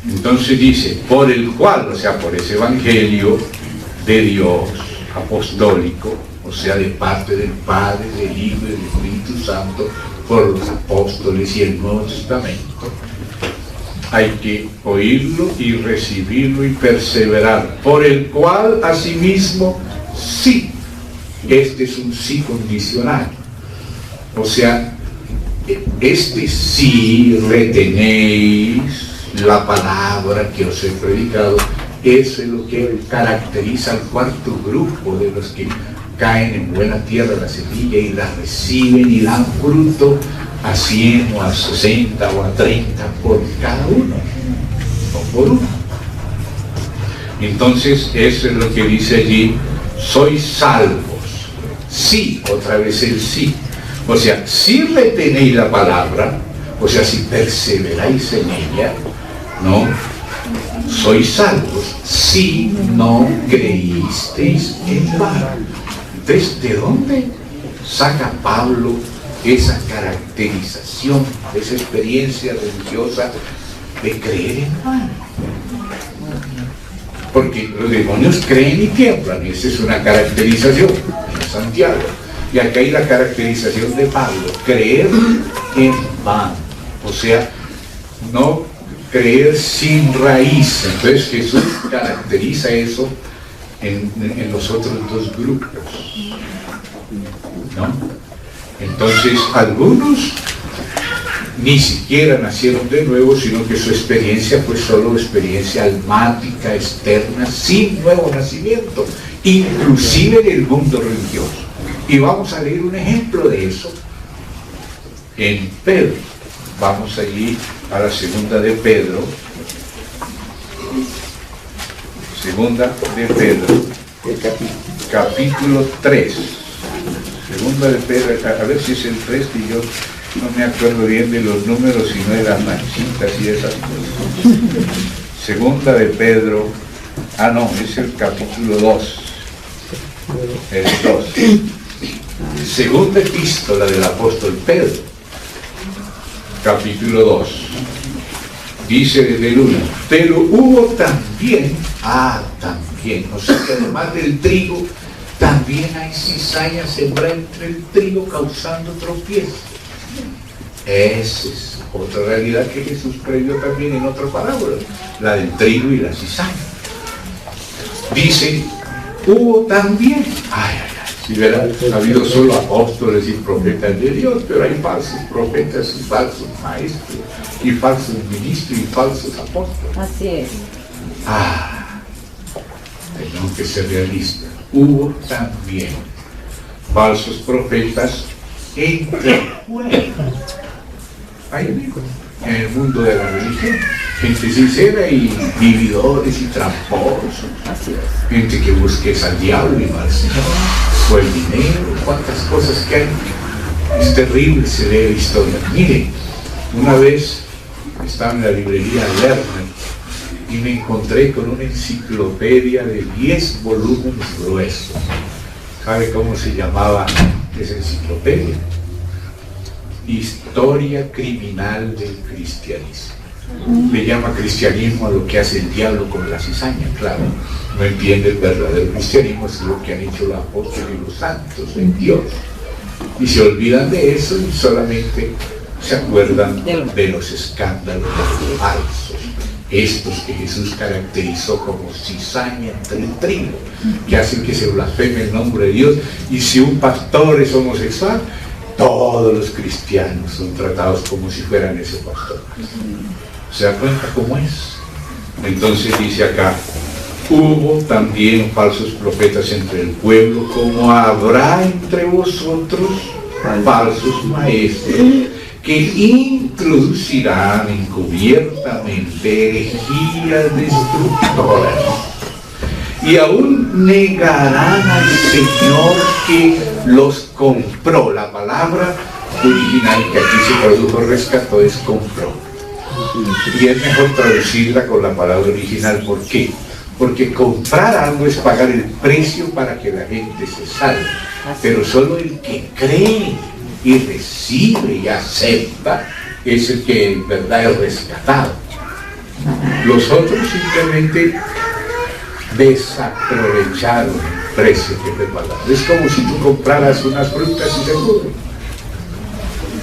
Entonces dice, por el cual, o sea, por ese evangelio de Dios apostólico, o sea, de parte del Padre, del Hijo y del Espíritu Santo, por los apóstoles y el Nuevo Testamento, hay que oírlo y recibirlo y perseverar, por el cual asimismo sí. Este es un sí condicional, o sea, este sí retenéis la palabra que os he predicado. Eso es lo que caracteriza al cuarto grupo de los que caen en buena tierra la semilla y la reciben y dan fruto a 100 o a 60 o a 30 por cada uno, no por uno. Entonces eso es lo que dice allí, sois salvos. Sí, otra vez el sí. O sea, si retenéis la palabra, o sea, si perseveráis en ella, ¿no? Sois salvos, si no creísteis en vano. Entonces, ¿de dónde saca Pablo esa caracterización, esa experiencia religiosa de creer en vano? Porque los demonios creen y tiemblan, y esa es una caracterización en Santiago. Y acá hay la caracterización de Pablo, creer en vano, o sea, no creer sin raíz. Entonces Jesús caracteriza eso en los otros dos grupos, ¿no? Entonces algunos ni siquiera nacieron de nuevo, sino que su experiencia fue solo experiencia almática, externa, sin nuevo nacimiento, inclusive en el mundo religioso. Y vamos a leer un ejemplo de eso en Pedro. Vamos allí a la segunda de Pedro. Segunda de Pedro, capítulo 3. Segunda de Pedro, a ver si es el 3, que yo no me acuerdo bien de los números, sino de las manchitas y esas cosas. Segunda de Pedro, no, es el capítulo 2. El 2. Segunda epístola del apóstol Pedro, capítulo 2. Dice desde el 1, pero hubo también, o sea que además del trigo, también hay cizaña sembrada entre el trigo causando tropiezos. Esa es otra realidad que Jesús previó también en otra parábola, la del trigo y la cizaña. Dice, hubo también, si verán, ha habido solo apóstoles y profetas de Dios, pero hay falsos profetas y falsos maestros, y falsos ministros y falsos apóstoles. Así es. Tenemos que ser realistas. Hubo también falsos profetas entre el pueblo. Ahí mismo, en el mundo de la religión. Gente sincera y vividores y tramposos. Así es. Gente que busque al diablo y al Señor, o el dinero, cuántas cosas que hay. Es terrible, se lee historia. Miren, una vez estaba en la librería Lerner y me encontré con una enciclopedia de 10 volúmenes gruesos. ¿Sabe cómo se llamaba esa enciclopedia? Historia criminal del cristianismo. Le llama cristianismo a lo que hace el diablo con la cizaña, claro. No entiende el verdadero cristianismo, es lo que han hecho los apóstoles y los santos en Dios. Y se olvidan de eso y solamente se acuerdan de los escándalos falsos. Estos que Jesús caracterizó como cizaña entre el trigo, que hacen que se blasfeme el nombre de Dios. Y si un pastor es homosexual, todos los cristianos son tratados como si fueran ese pastor. ¿Se da cuenta cómo es? Entonces dice acá, hubo también falsos profetas entre el pueblo, como habrá entre vosotros falsos maestros, que introducirán encubiertamente herejías destructoras, y aún negarán al Señor que los compró. La palabra original que aquí se tradujo rescató es compró, y es mejor traducirla con la palabra original. ¿Por qué? Porque comprar algo es pagar el precio para que la gente se salve, pero solo el que cree y recibe y acepta es el que en verdad es rescatado. Los otros simplemente desaprovecharon el precio que prepararon. Es como si tú compraras unas frutas y se pudren.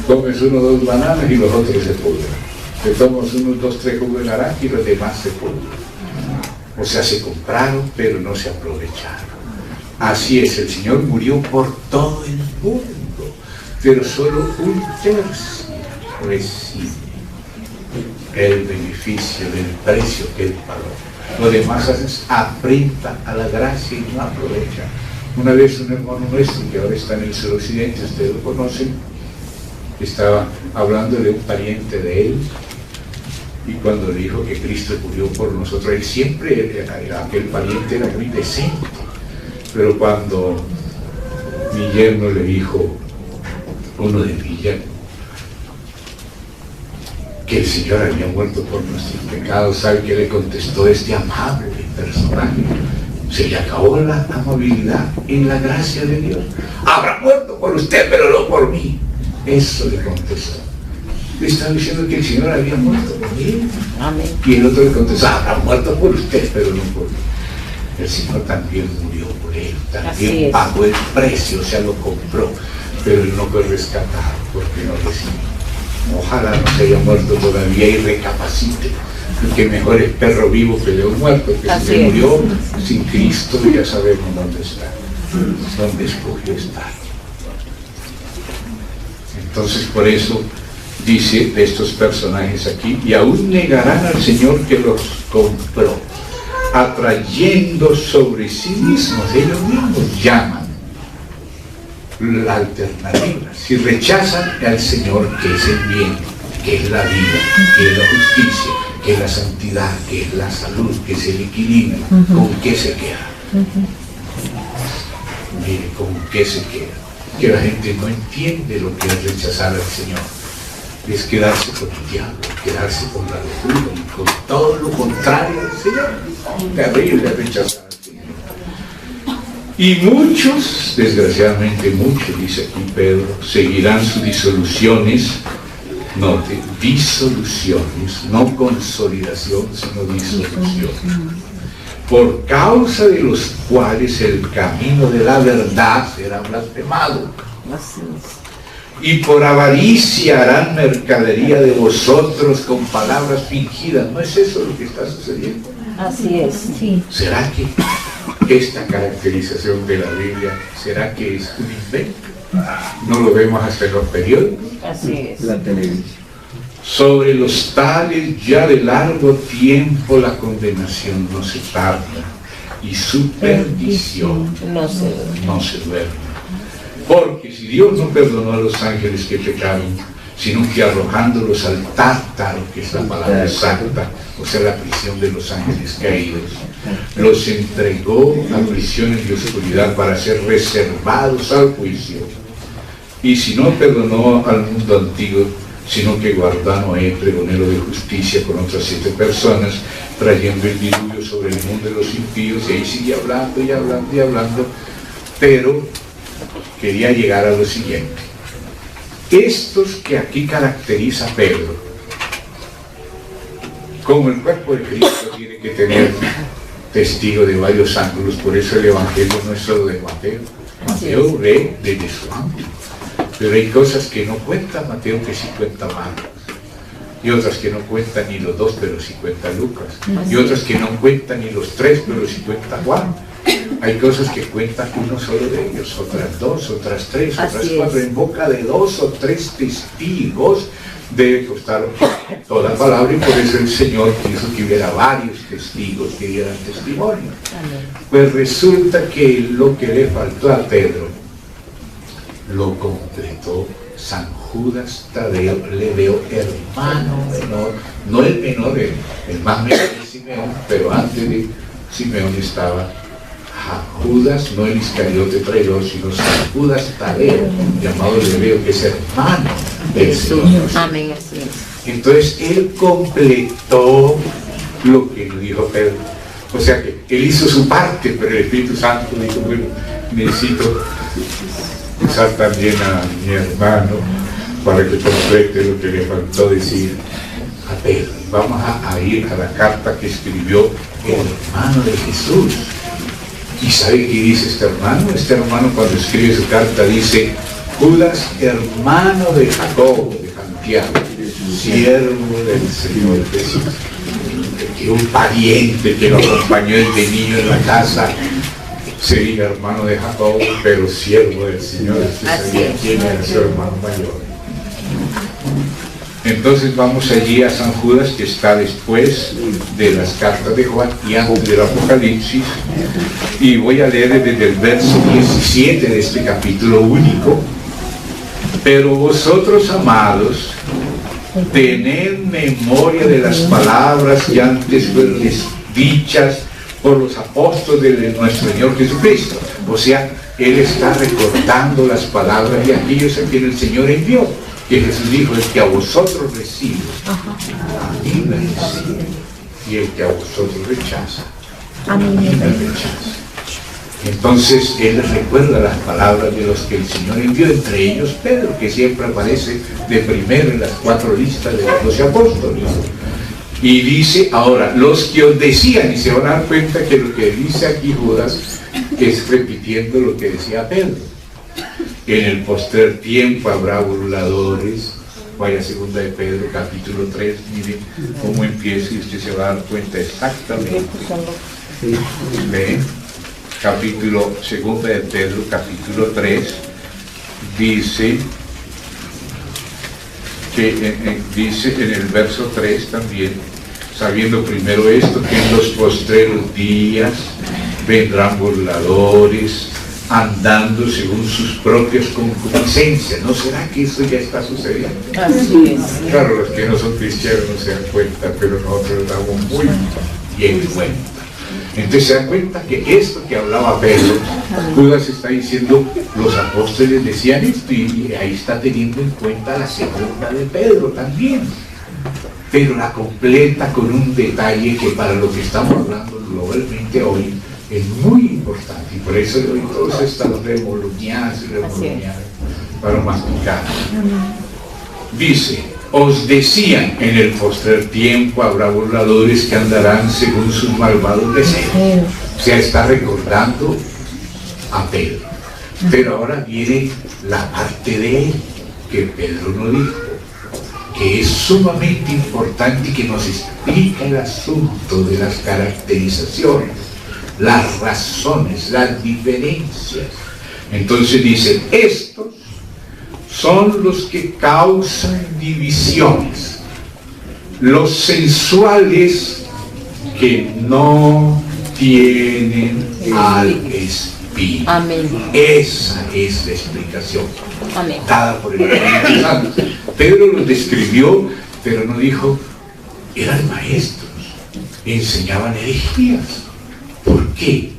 Comes 1 o 2 bananas y los otros se pudren. Te tomas unos 2 o 3 jugos de naranja y los demás se pudren. O sea, se compraron pero no se aprovecharon. Así es, el Señor murió por todo el mundo, pero solo 1/3 recibe el beneficio del precio que él pagó. Lo demás aprendan a la gracia y no aprovechan. Una vez un hermano nuestro que ahora está en el suroccidente, ustedes lo conocen, estaba hablando de un pariente de él, y cuando le dijo que Cristo murió por nosotros, él siempre, aquel pariente era muy decente, pero cuando mi yerno le dijo, uno de mi yerno, que el Señor había muerto por nuestros pecados, ¿sabe qué le contestó este amable personaje? Se le acabó la amabilidad en la gracia de Dios. Habrá muerto por usted, pero no por mí. Eso le contestó. Le estaba diciendo que el Señor había muerto por él. Amén. Y el otro le contestó, habrá muerto por usted, pero no por mí. El Señor también murió por él, también pagó el precio, o sea, lo compró, pero él no fue rescatado porque no recibió. Ojalá no se haya muerto todavía y recapacite, porque mejor es perro vivo que león muerto, que si se murió sin Cristo ya sabemos dónde está, dónde escogió estar. Entonces por eso dice de estos personajes aquí, y aún negarán al Señor que los compró, atrayendo sobre sí mismos, ellos mismos llaman la alternativa. Si rechazan al Señor, que es el bien, que es la vida, que es la justicia, que es la santidad, que es la salud, que es el equilibrio, ¿con qué se queda? Mire, ¿con qué se queda? Que la gente no entiende lo que es rechazar al Señor. Es quedarse con el diablo, quedarse con la locura y con todo lo contrario al Señor. Terrible rechazar al Señor. Y muchos, desgraciadamente muchos, dice aquí Pedro, seguirán sus disoluciones. Note, disoluciones, no consolidación, sino disoluciones. Por causa de los cuales el camino de la verdad será blasfemado. Y por avaricia harán mercadería de vosotros con palabras fingidas. ¿No es eso lo que está sucediendo? Así es, sí. ¿Será que esta caracterización de la Biblia, será que es un invento? ¿No lo vemos hasta en los periódicos? Así es. La televisión. Sobre los tales ya de largo tiempo la condenación no se tarda y su perdición no se duerme. Porque si Dios no perdonó a los ángeles que pecaron, sino que arrojándolos al tártaro, que es la palabra exacta, o sea, la prisión de los ángeles caídos, los entregó a prisiones de oscuridad para ser reservados al juicio. Y si no perdonó al mundo antiguo, sino que guardó a Noé, pregonero de justicia, con otras 7 personas, trayendo el diluvio sobre el mundo de los impíos, y ahí sigue hablando y hablando y hablando, pero quería llegar a lo siguiente. Estos que aquí caracteriza Pedro, como el cuerpo de Cristo tiene que tener testigo de varios ángulos, por eso el Evangelio no es solo de Mateo. Mateo ve desde su ángulo, pero hay cosas que no cuenta Mateo que sí cuenta Marcos, y otras que no cuentan ni los 2 pero sí cuenta Lucas, y otras que no cuentan ni los 3 pero sí cuenta Juan. Hay cosas que cuentan uno solo de ellos, otras 2, otras 3, otras 4, en boca de 2 o 3 testigos debe costar toda palabra, y por eso el Señor quiso que hubiera varios testigos que dieran testimonio. Pues resulta que lo que le faltó a Pedro lo completó San Judas Tadeo, le veo hermano menor, no el menor, el más menor de Simeón, pero antes de Simeón estaba Judas, no el Iscariote traidor, sino San Judas Tadeo, llamado Leveo, que es hermano del Señor. Amén, así es. Entonces él completó lo que dijo Pedro. O sea que él hizo su parte, pero el Espíritu Santo dijo, bueno, necesito usar también a mi hermano para que complete lo que le faltó decir a Pedro. Vamos a ir a la carta que escribió el hermano de Jesús. ¿Y sabe qué dice este hermano? Este hermano, cuando escribe su carta, dice: Judas, hermano de Jacobo, de Santiago, siervo del Señor Jesús. Que un pariente que lo acompañó desde niño en la casa sería hermano de Jacobo, pero siervo del Señor. Usted sabía quién era su hermano mayor. Entonces vamos allí a San Judas, que está después de las cartas de Juan y antes del Apocalipsis, y voy a leer desde el verso 17 de este capítulo único. Pero vosotros, amados, tened memoria de las palabras que antes fueron dichas por los apóstoles de nuestro Señor Jesucristo. O sea, Él está recordando las palabras de aquellos a quienes el Señor envió. Que Jesús dijo: el que a vosotros recibe, a mí me recibe. Y el que a vosotros rechaza, a mí me rechaza. Entonces Él les recuerda las palabras de los que el Señor envió, entre ellos Pedro, que siempre aparece de primero en las 4 listas de los 12 apóstoles. Y dice: ahora, los que os decían, y se van a dar cuenta que lo que dice aquí Judas es repitiendo lo que decía Pedro. En el postrer tiempo habrá burladores. Vaya a segunda de Pedro, capítulo 3, miren cómo empieza y usted se va a dar cuenta exactamente. ¿Ven? Capítulo, segunda de Pedro, capítulo 3, dice que dice en el verso 3 también: sabiendo primero esto, que en los postreros días vendrán burladores, andando según sus propias concupiscencias. ¿No será que eso ya está sucediendo? Así es. Claro, los que no son cristianos no se dan cuenta, pero nosotros damos muy bien cuenta. Entonces se dan cuenta que esto que hablaba Pedro, Judas está diciendo: los apóstoles decían esto, y ahí está teniendo en cuenta la segunda de Pedro también, pero la completa con un detalle que para lo que estamos hablando globalmente hoy es muy importante, y por eso hoy todos estamos remoluneados para masticar. Dice: os decían, en el postrer tiempo habrá burladores que andarán según sus malvados deseos. O sea, está recordando a Pedro. Pero ahora viene la parte de él, que Pedro no dijo, que es sumamente importante y que nos explica el asunto de las caracterizaciones, las razones, las diferencias. Entonces dice: estos son los que causan divisiones, los sensuales que no tienen al Espíritu. Amén. Esa es la explicación. Amén. Dada por el Espíritu Santo. Pedro los describió, pero no dijo: eran maestros, enseñaban herejías. ¿Por qué?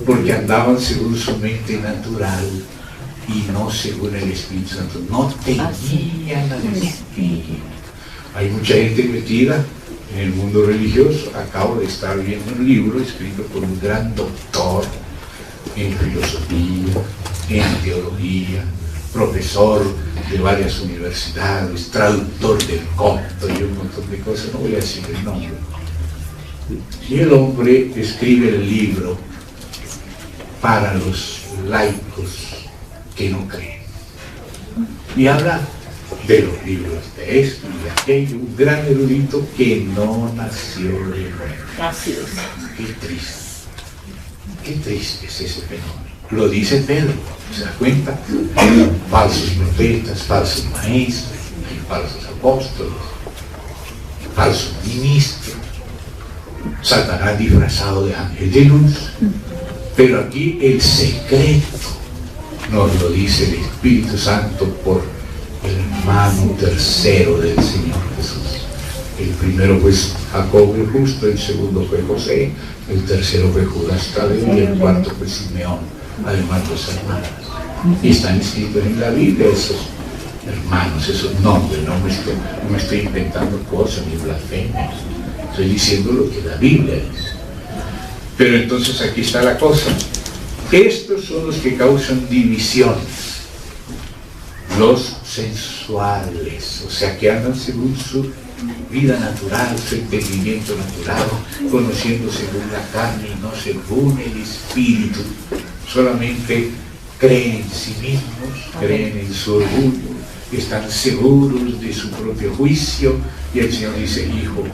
Porque andaban según su mente natural y no según el Espíritu Santo. No tenían al Espíritu. Hay mucha gente metida en el mundo religioso. Acabo de estar viendo un libro escrito por un gran doctor en filosofía, en teología, profesor de varias universidades, traductor del copto y un montón de cosas. No voy a decir el nombre. Y el hombre escribe el libro para los laicos que no creen, y habla de los libros de esto y de aquello. Un gran erudito que no nació de nuevo. Así es. Qué triste es ese fenómeno. Lo dice Pedro, ¿se da cuenta? Falsos profetas, falsos maestros, falsos apóstoles, falsos ministros, Satanás disfrazado de ángel de luz. Pero aquí el secreto nos lo dice el Espíritu Santo por el hermano tercero del Señor Jesús. El primero fue Jacobo el justo, el segundo fue José, el tercero fue Judas Tadeo y el cuarto fue Simeón, además dos hermanas. Y están escritos en la Biblia esos hermanos, esos nombres. No me estoy inventando cosas ni blasfemias, estoy diciendo lo que la Biblia dice. Pero entonces aquí está la cosa: estos son los que causan divisiones, los sensuales, o sea, que andan según su vida natural, su entendimiento natural, conociendo según la carne y no según el espíritu. Solamente creen en sí mismos, creen en su orgullo, están seguros de su propio juicio, y el Señor dice: hijo,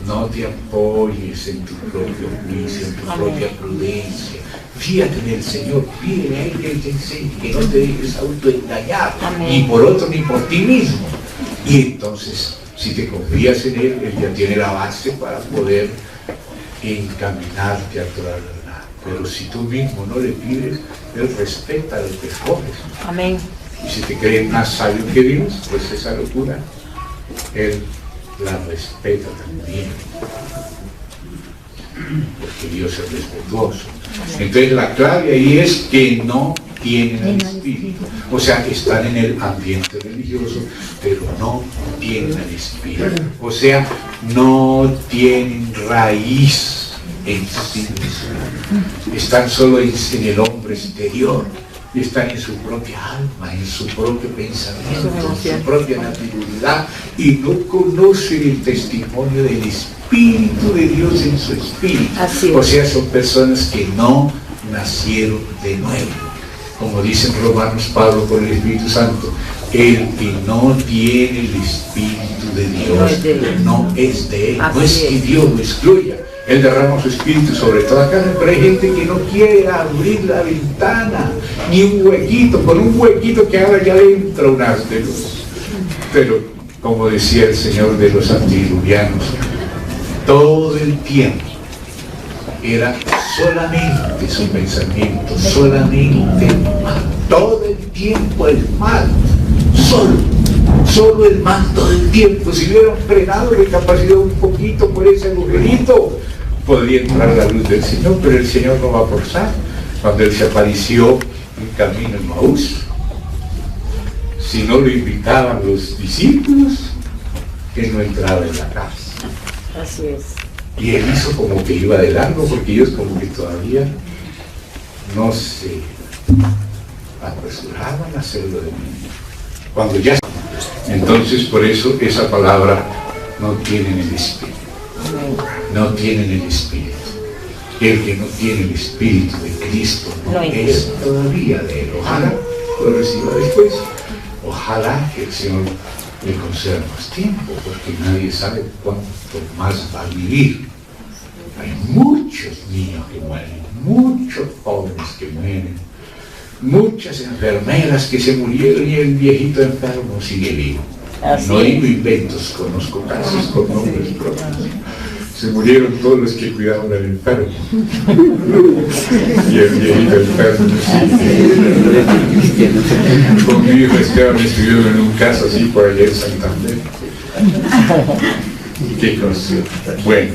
no te apoyes en tu propio juicio, en tu propia prudencia. Fíjate en el Señor, pídele a Él que Él te enseñe, que no te dejes autoengañar, ni por otro ni por ti mismo. Y entonces, si te confías en Él, Él ya tiene la base para poder encaminarte a toda la verdad. Pero si tú mismo no le pides, Él respeta a los mejores. Amén. Y si te crees más sabio que Dios, pues esa locura, Él la respeta también. Porque Dios es respetuoso. Entonces la clave ahí es que no tienen el espíritu. O sea, están en el ambiente religioso, pero no tienen el espíritu. O sea, no tienen raíz en sí mismos. Están solo en el hombre exterior. Están en su propia alma, en su propio pensamiento, en su propia naturalidad, y no conocen el testimonio del Espíritu de Dios en su espíritu. O sea, son personas que no nacieron de nuevo. Como dicen Romanos Pablo por el Espíritu Santo, el que no tiene el Espíritu de Dios no es de Él. No es que Dios lo excluya. Él derrama su espíritu sobre toda carne, pero hay gente que no quiere abrir la ventana, ni un huequito, con un huequito que haga ya dentro un haz de luz. Pero, como decía el Señor de los antediluvianos, todo el tiempo era solamente su pensamiento, solamente el mal, todo el tiempo el mal, solo el mal todo el tiempo. Si hubieran frenado, recapacitado un poquito por ese agujerito, podría entrar la luz del Señor, pero el Señor no va a forzar. Cuando Él se apareció en camino en Maús, si no lo invitaban los discípulos, Él no entraba en la casa. Así es. Y Él hizo como que iba de largo, porque ellos como que todavía no se apresuraban a hacerlo de mí. Cuando ya... Entonces, por eso esa palabra no tienen el espíritu. No tienen el espíritu. El que no tiene el espíritu de Cristo no es todavía de Él. Ojalá lo reciba después. Ojalá que el Señor le conceda más tiempo, porque nadie sabe cuánto más va a vivir. Hay muchos niños que mueren, muchos jóvenes que mueren, muchas enfermeras que se murieron, y el viejito enfermo sigue vivo. No digo inventos, conozco casos con nombres propios. Se murieron todos los que cuidaban al enfermo. Y el viejito enfermo sigue. Con mi hijo Esteban estuvieron en un caso así por allá en Santander. Qué cosa. Bueno,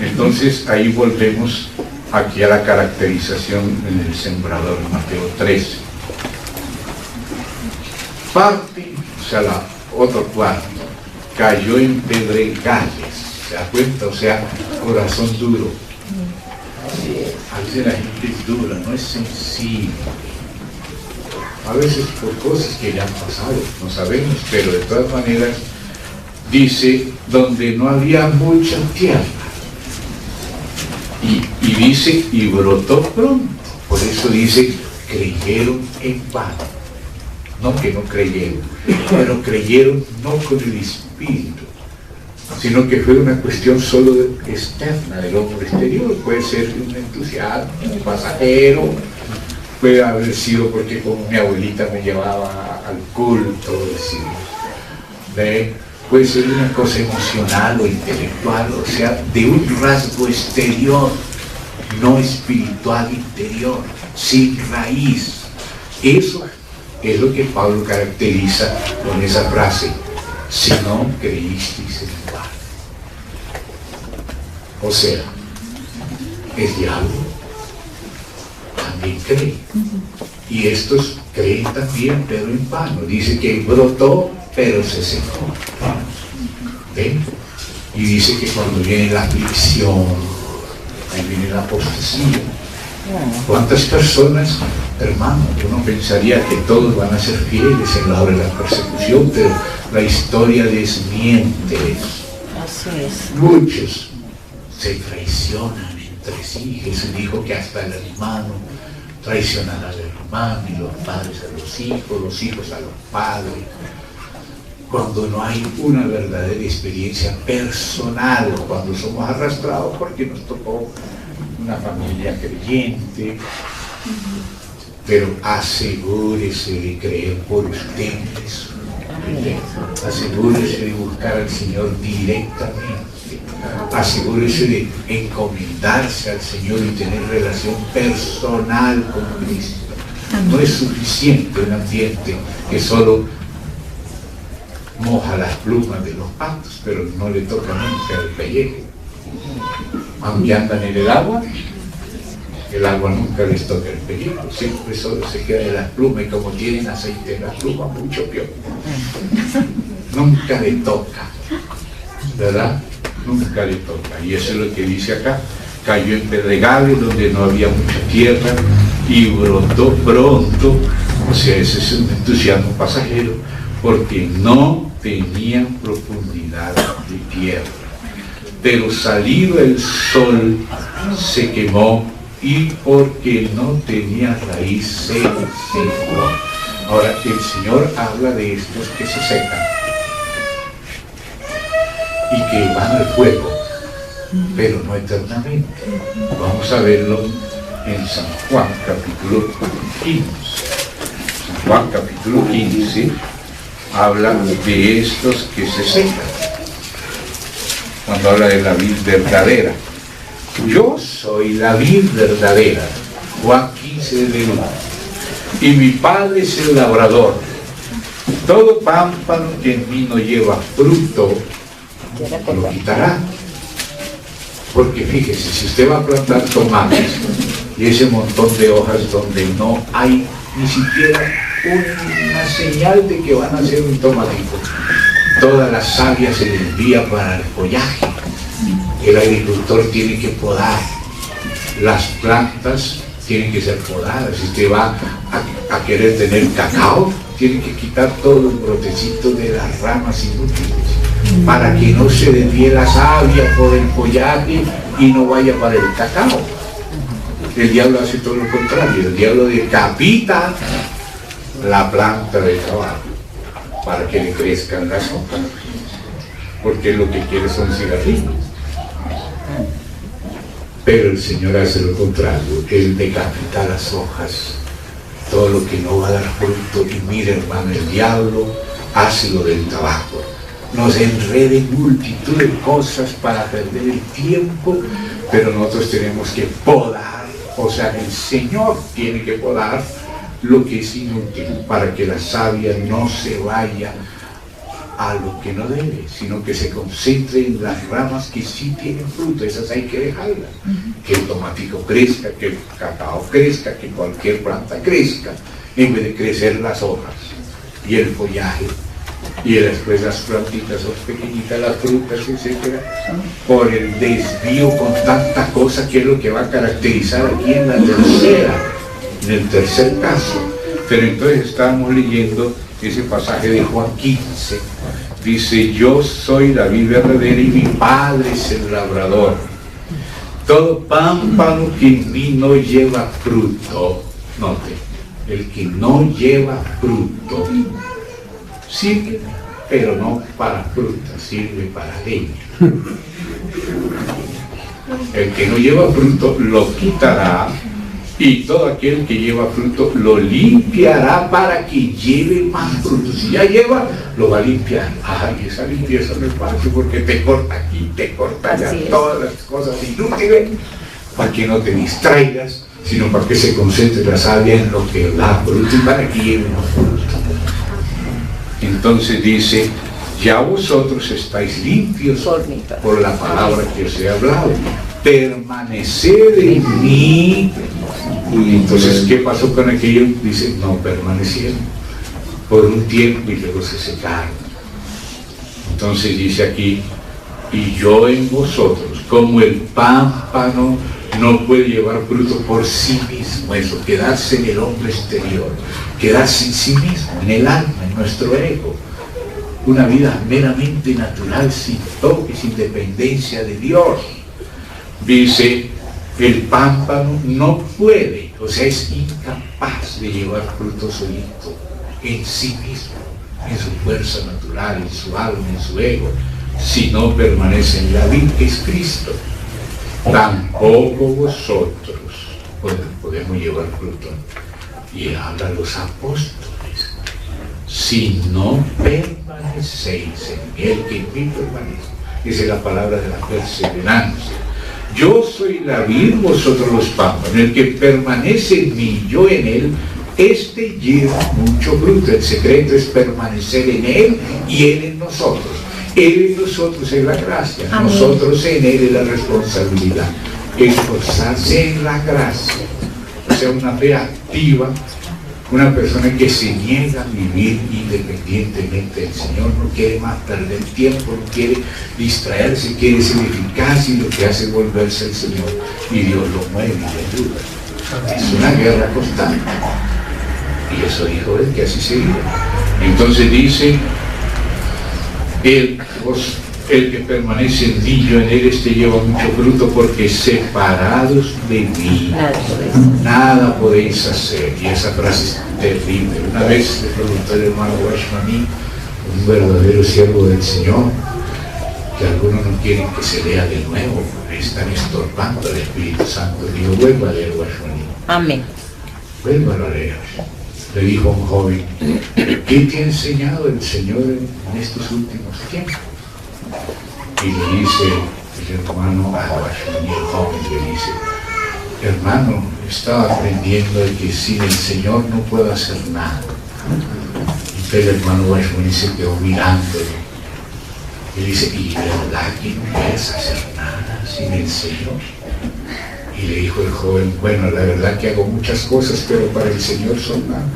entonces ahí volvemos aquí a la caracterización en el sembrador, Mateo 13. Parte, o sea, la otro cuarto, cayó en pedregales. ¿Se da cuenta? O sea, corazón duro. A veces la gente es dura, no es sensible. A veces por cosas que ya han pasado, no sabemos, pero de todas maneras dice, donde no había mucha tierra. Y dice, y brotó pronto. Por eso dice, creyeron en vano. No que no creyeron, pero creyeron no con el espíritu, sino que fue una cuestión solo externa del hombre exterior. Puede ser un entusiasmo, un pasajero, puede haber sido porque como mi abuelita me llevaba al culto, puede ser una cosa emocional o intelectual, o sea, de un rasgo exterior, no espiritual interior, sin raíz. Eso es lo que Pablo caracteriza con esa frase, si no creísteis en vano. O sea, el diablo también cree, y estos creen también, pero en vano. Dice que brotó, pero se secó. ¿Ven? Y dice que cuando viene la aflicción, ahí viene la apostasía, ¿Cuántas personas, hermano? Uno pensaría que todos van a ser fieles en la hora de la persecución, pero la historia desmiente. Así es. Muchos se traicionan entre sí. Jesús dijo que hasta el hermano traicionará al hermano, y los padres a los hijos a los padres. Cuando no hay una verdadera experiencia personal, cuando somos arrastrados porque nos tocó una familia creyente, pero asegúrese de creer por usted mismo. Asegúrese de buscar al Señor directamente. Asegúrese de encomendarse al Señor y tener relación personal con Cristo. No es suficiente un ambiente que solo moja las plumas de los patos, pero no le toca nunca el pellejo. Aunque andan en el agua nunca les toca el pellejo, siempre solo se queda en las plumas, y como tienen aceite en las plumas, mucho peor. Nunca le toca, ¿verdad? Nunca le toca. Y eso es lo que dice acá: cayó en pedregales donde no había mucha tierra y brotó pronto. O sea, ese es un entusiasmo pasajero, porque no tenía profundidad de tierra. Pero salido el sol se quemó, y porque no tenía raíz se secó. Ahora, el Señor habla de estos que se secan y que van al fuego, pero no eternamente. Vamos a verlo en San Juan capítulo 15. San Juan capítulo 15 habla de estos que se secan, cuando habla de la vid verdadera. Yo soy la vid verdadera, Juan 15 del 1, y mi Padre es el labrador. Todo pámpano que en mí no lleva fruto, lo quitará. Porque fíjese, si usted va a plantar tomates y ese montón de hojas donde no hay ni siquiera una señal de que van a ser un tomatito, toda la savia se le envía para el follaje. El agricultor tiene que podar, las plantas tienen que ser podadas. Si usted va a querer tener cacao, tiene que quitar todos los brotecitos de las ramas inútiles, para que no se desvíe la savia por el follaje y no vaya para el cacao. El diablo hace todo lo contrario, el diablo decapita la planta de tabaco para que le crezcan las hojas, porque lo que quiere son cigarrillos. Pero el Señor hace lo contrario, Él decapita las hojas, todo lo que no va a dar fruto. Y mire, hermano, el diablo hace lo del tabaco, nos enreda en multitud de cosas para perder el tiempo, pero nosotros tenemos que podar, o sea, el Señor tiene que podar lo que es inútil, para que la savia no se vaya a lo que no debe, sino que se concentre en las ramas que sí tienen fruto. Esas hay que dejarlas. Que el tomatico crezca, que el cacao crezca, que cualquier planta crezca, en vez de crecer las hojas y el follaje, y después las plantitas son pequeñitas, las frutas, etc. Por el desvío con tanta cosa, que es lo que va a caracterizar aquí en el tercer caso. Pero entonces estábamos leyendo ese pasaje de Juan 15, dice: yo soy la vid verdadera y mi Padre es el labrador. Todo pámpano que en mí no lleva fruto, note, el que no lleva fruto sirve, pero no para fruta, sirve para leña. El que no lleva fruto lo quitará, y todo aquel que lleva fruto lo limpiará para que lleve más fruto. Si ya lleva, lo va a limpiar. Ay, esa limpieza no es fácil, porque te corta aquí, te corta allá, todas las cosas inútiles, para que no te distraigas, sino para que se concentre la savia en lo que da fruto y para que lleve más fruto. Entonces dice: ya vosotros estáis limpios por la palabra que os he hablado. Permaneced en mí. Y entonces, ¿qué pasó con aquello? Dice: no permanecieron por un tiempo y luego se secaron. Entonces dice aquí: y yo en vosotros, como el pámpano no puede llevar fruto por sí mismo, eso, quedarse en el hombre exterior, quedarse en sí mismo, en el alma, en nuestro ego. Una vida meramente natural, sin toque, sin dependencia de Dios. Dice, el pámpano no puede, o sea, es incapaz de llevar fruto solito, en sí mismo, en su fuerza natural, en su alma, en su ego, si no permanece en la vid que es Cristo. Tampoco vosotros podemos llevar fruto. Y habla a los apóstoles, si no permanecéis en mí, el que en mí permanece. Esa es la palabra de la perseverancia. Yo soy la vid, vosotros los pámpanos. El que permanece en mí, yo en él, este lleva mucho fruto. El secreto es permanecer en él y él en nosotros. Él en nosotros es la gracia, amén. Nosotros en él es la responsabilidad. Esforzarse en la gracia, o sea, una fe activa, una persona que se niega a vivir independientemente del Señor, no quiere más perder tiempo, no quiere distraerse, quiere ser eficaz, y lo que hace es volverse al Señor, y Dios lo mueve y le ayuda. Es una guerra constante, y eso dijo él, que así sería. Entonces dice, el que permanece en mí, yo en él, este lleva mucho fruto, porque separados de mí nada podéis hacer. Y esa frase es terrible. Una vez le preguntó el hermano Washmani, un verdadero siervo del Señor, que algunos no quieren que se lea de nuevo, están estorbando al Espíritu Santo. Le digo, vuelva a leer Washmani. Amén. Vuelva a leer. Le dijo a un joven, ¿qué te ha enseñado el Señor en estos últimos tiempos? Y le dice el hermano Washmani, el joven, le dice, hermano, estaba aprendiendo de que sin el Señor no puedo hacer nada. Y el hermano Washmani se quedó mirándolo. Y dice, ¿y verdad que no puedes hacer nada sin el Señor? Y le dijo el joven, bueno, la verdad que hago muchas cosas, pero para el Señor son nada.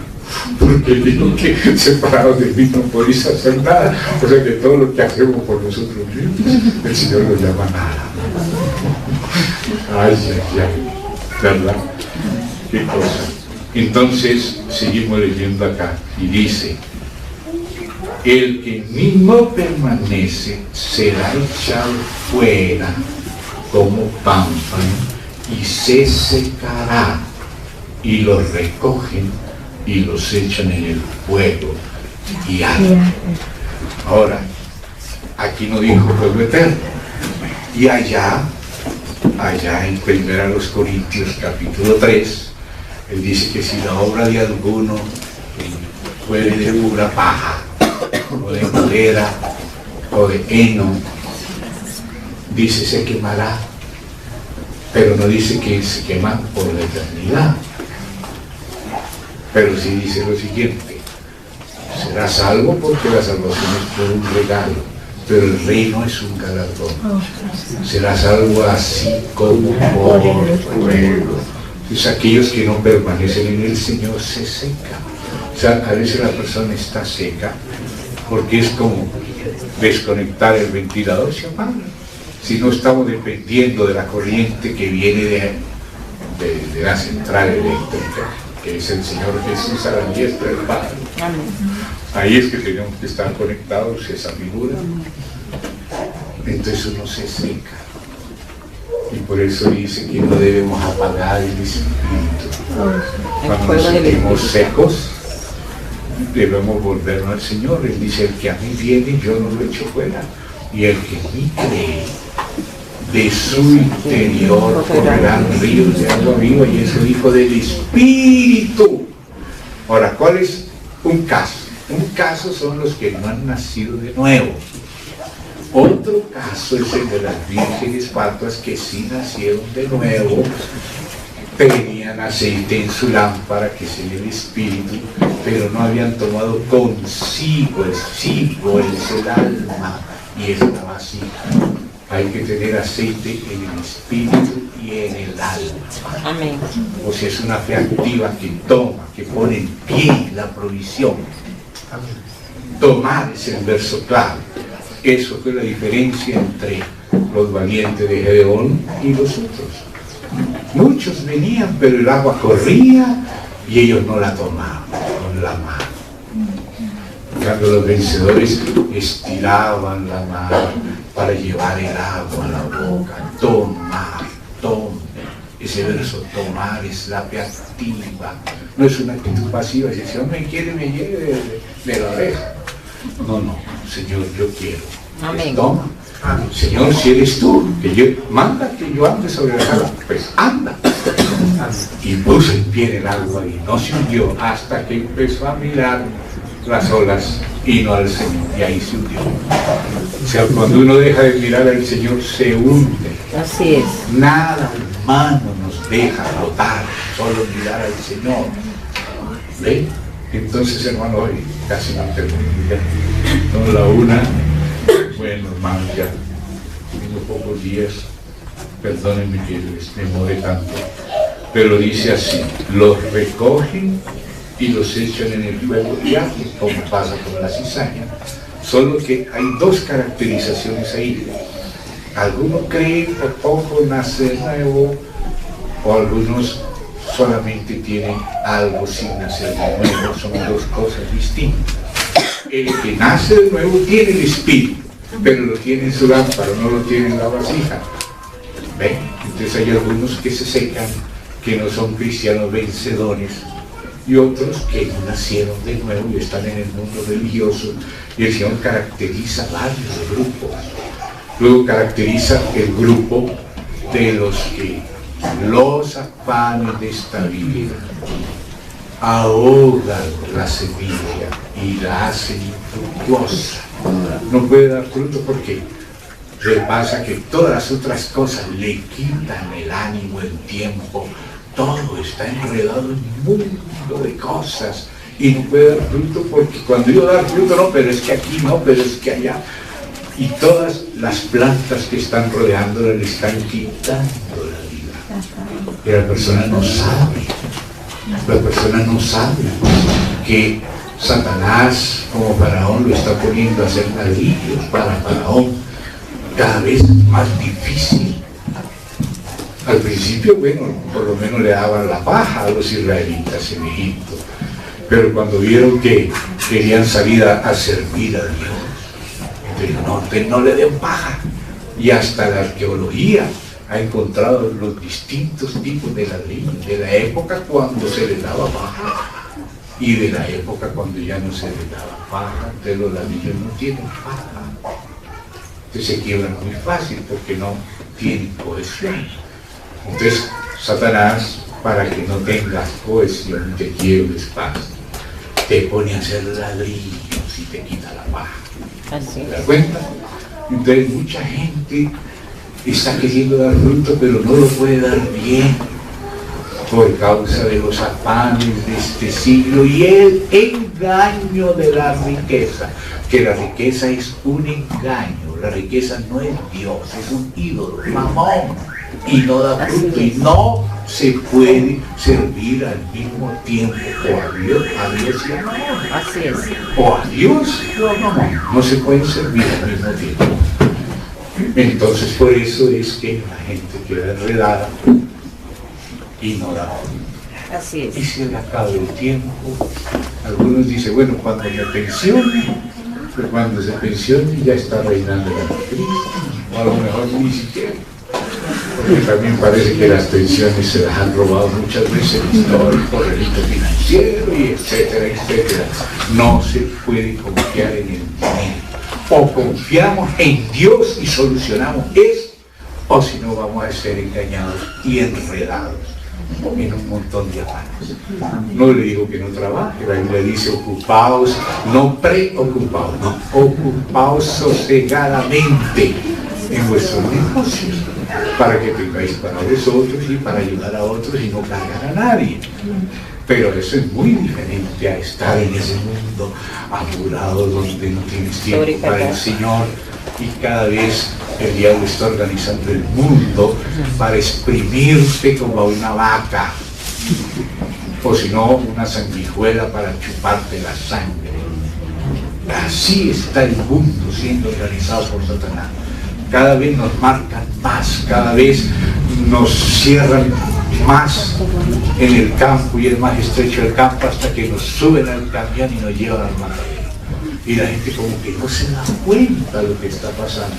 Porque él dijo que separados de mí no podéis hacer nada. O sea que todo lo que hacemos por nosotros mismos, el Señor lo llama nada. Ay, ay, ay, ¿verdad? Qué cosa. Entonces, seguimos leyendo acá, y dice, el que en mí no permanece será echado fuera como pámpano, y se secará, y los recogen y los echan en el fuego y arden. Ahora, aquí no dijo fuego eterno. Y allá en 1 Corintios capítulo 3, él dice que si la obra de alguno fuere de pura paja, o de madera, o de heno, dice se quemará. Pero no dice que se queman por la eternidad. Pero sí dice lo siguiente, será salvo porque la salvación es por un regalo, pero el reino es un galardón. Será salvo así como por fuego. Entonces aquellos que no permanecen en el Señor se secan. O sea, a veces la persona está seca porque es como desconectar el ventilador, se apaga. Si no estamos dependiendo de la corriente que viene de la central eléctrica, que es el Señor Jesús a la diestra del Padre. Ahí es que tenemos que estar conectados, esa figura. Entonces uno se seca. Y por eso dice que no debemos apagar el espíritu. Cuando nos sentimos secos, debemos volvernos al Señor. Él dice, el que a mí viene, yo no lo echo fuera. Y el que en mí cree, de su interior correrán ríos de agua viva, y eso dijo del Espíritu. Ahora, ¿cuál es un caso? Un caso son los que no han nacido de nuevo. Otro caso es el de las vírgenes fatuas que sí nacieron de nuevo, tenían aceite en su lámpara, que es el Espíritu, pero no habían tomado consigo, es el alma, y es la vasija. Hay que tener aceite en el espíritu y en el alma. Amén. O sea, es una fe activa que toma, que pone en pie la provisión. Tomar es el verso clave. Eso fue la diferencia entre los valientes de Gedeón y los otros. Muchos venían, pero el agua corría y ellos no la tomaban con la mano. En cambio, los vencedores estiraban la mano para llevar el agua a la boca. Tomar, tomar. Ese verso, tomar, es la activa. No es una actitud pasiva. Si el Señor me quiere, me lleve de la oreja. No, no, Señor, yo quiero. Amén. Toma. Señor, si eres tú, que yo manda que yo ande sobre la agua, pues anda. Y puso en pie el agua y no se hundió hasta que empezó a mirar las olas y no al Señor, y ahí se hundió. O sea, cuando uno deja de mirar al Señor, se hunde. Así es. Nada humano nos deja flotar, solo mirar al Señor. ¿Ve? Entonces, hermano, hoy casi no termino ya. Son la una. Bueno, hermano, ya tengo pocos días. Perdónenme que les demore tanto. Pero dice así: los recogen y los echan en el fuego y arden, como pasa con la cizaña. Solo que hay dos caracterizaciones ahí. Algunos creen por poco nace de nuevo, o algunos solamente tienen algo sin nacer de nuevo. Son dos cosas distintas. El que nace de nuevo tiene el espíritu, pero lo tiene en su lámpara, no lo tiene en la vasija. ¿Ven? Entonces hay algunos que se secan, que no son cristianos vencedores, y otros que no nacieron de nuevo y están en el mundo religioso, y el Señor caracteriza varios grupos. Luego caracteriza el grupo de los que los afanes de esta vida ahogan la semilla y la hacen infructuosa. No puede dar fruto porque le pasa que todas las otras cosas le quitan el ánimo, el tiempo. Todo está enredado en un mundo de cosas y no puede dar fruto porque cuando yo dar fruto, no, pero es que aquí, no, pero es que allá. Y todas las plantas que están rodeándola le están quitando la vida. Y la persona no sabe que Satanás, como Faraón, lo está poniendo a hacer ladrillos para Faraón, cada vez más difícil. Al principio, bueno, por lo menos le daban la paja a los israelitas en Egipto, pero cuando vieron que querían salir a servir a Dios, del norte no le den paja, y hasta la arqueología ha encontrado los distintos tipos de ladrillos, de la época cuando se les daba paja y de la época cuando ya no se les daba paja. Entonces los ladrillos no tienen paja, entonces se quiebran muy fácil porque no tienen cohesión. Entonces Satanás, para que no tengas cohesión y te quiebres fácil, te pone a hacer ladrillos y te quita la paja. ¿Te das cuenta? Entonces mucha gente está queriendo dar fruto, pero no lo puede dar bien por causa de los afanes de este siglo y el engaño de la riqueza, que la riqueza es un engaño. La riqueza no es Dios, es un ídolo, mamón, y no da fruto, y no se puede servir al mismo tiempo o a Dios y a mamón. Así es. O a Dios o a mamón. No se puede servir al mismo tiempo. Entonces por eso es que la gente queda enredada y no da fruto. Así es. Y se le acaba el tiempo. Algunos dicen, bueno, cuando me pensione, pero cuando se pensione ya está reinando el anticristo, o a lo mejor ni siquiera, porque también parece que las pensiones se las han robado muchas veces por delito financiero y etcétera, etcétera. No se puede confiar en el dinero. O confiamos en Dios y solucionamos eso, o si no vamos a ser engañados y enredados en un montón de afanes. No le digo que no trabaje, la Biblia dice ocupaos, no preocupaos, no, ocupaos sosegadamente en vuestros negocios, para que tengáis para vosotros y para ayudar a otros y no cargar a nadie. Pero eso es muy diferente a estar en ese mundo apurado donde no tienes tiempo para el Señor, y cada vez el diablo está organizando el mundo para exprimirte como una vaca, o si no, una sanguijuela para chuparte la sangre. Así está el mundo siendo organizado por Satanás. Cada vez nos marcan más, cada vez nos cierran más en el campo y es más estrecho el campo hasta que nos suben al camión y nos llevan al matadero. Y la gente como que no se da cuenta de lo que está pasando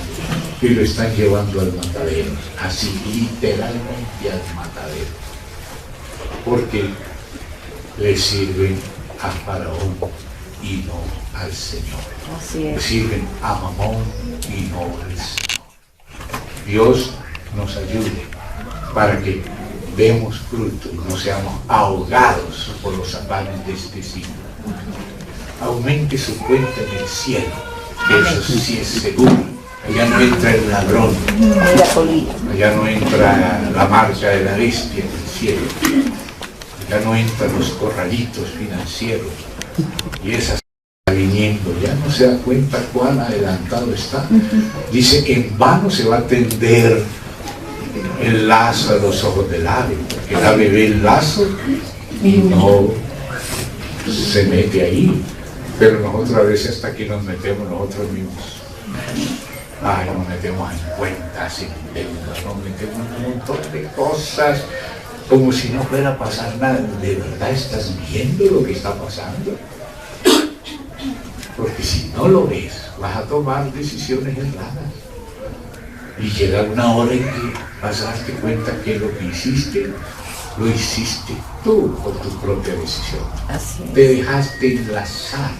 y lo están llevando al matadero, así literalmente al matadero, porque le sirven a Faraón y no al Señor. Así Le es. sirven a Mamón y no al Señor. Dios nos ayude para que demos fruto y no seamos ahogados por los afanes de este siglo. Aumente su cuenta en el cielo, que eso sí es seguro. Allá no entra el ladrón, Mira, Polito. allá no entra la marca de la bestia en el cielo, allá no entran los corralitos financieros y esas viniendo, ya no se da cuenta cuán adelantado está. Dice, en vano se va a tender el lazo a los ojos del ave, porque el ave ve el lazo y no se mete ahí, pero nosotros a veces hasta aquí nos metemos nosotros mismos. Ay, nos metemos en cuentas, en deudas, nos metemos en un montón de cosas, como si no fuera a pasar nada. ¿De verdad estás viendo lo que está pasando? Porque si no lo ves, vas a tomar decisiones erradas. Y llega una hora en que vas a darte cuenta que lo que hiciste, lo hiciste tú por tu propia decisión. Así es. Te dejaste enlazar.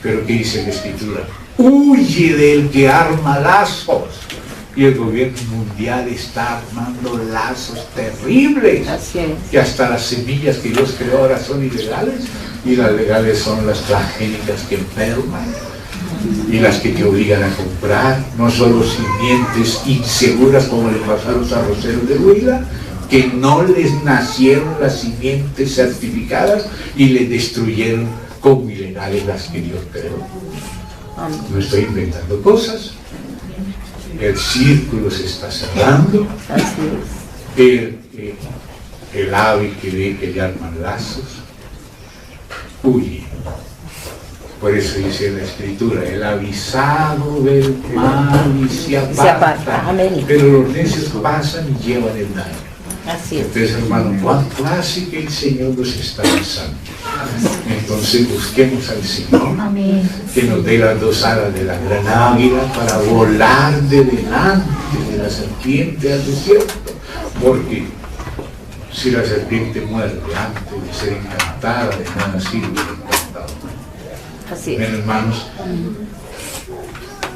Pero ¿qué dice la Escritura? Huye del que arma lazos. Y el gobierno mundial está armando lazos terribles. Así es. Que hasta las semillas que Dios creó ahora son ilegales. Y las legales son las transgénicas que enferman. Y las que te obligan a comprar. No solo simientes inseguras como le pasó a los arroceros de Huila, que no les nacieron las simientes certificadas y les destruyeron como ilegales las que Dios creó. Amén. No estoy inventando cosas. El círculo se está cerrando. Así es. El ave que ve que le arman lazos huye. Por eso dice la Escritura, el avisado del mal y se aparta. Amén. Pero los necios pasan y llevan el daño. Así es. Entonces, hermano, ¿cuánto hace que el Señor nos está avisando? Entonces busquemos al Señor, Amén. que nos dé las dos alas de la gran águila para volar de delante de la serpiente al desierto. Porque si la serpiente muerde antes de ser encantada, de nada sirve el encantado. Así es. Bien, hermanos,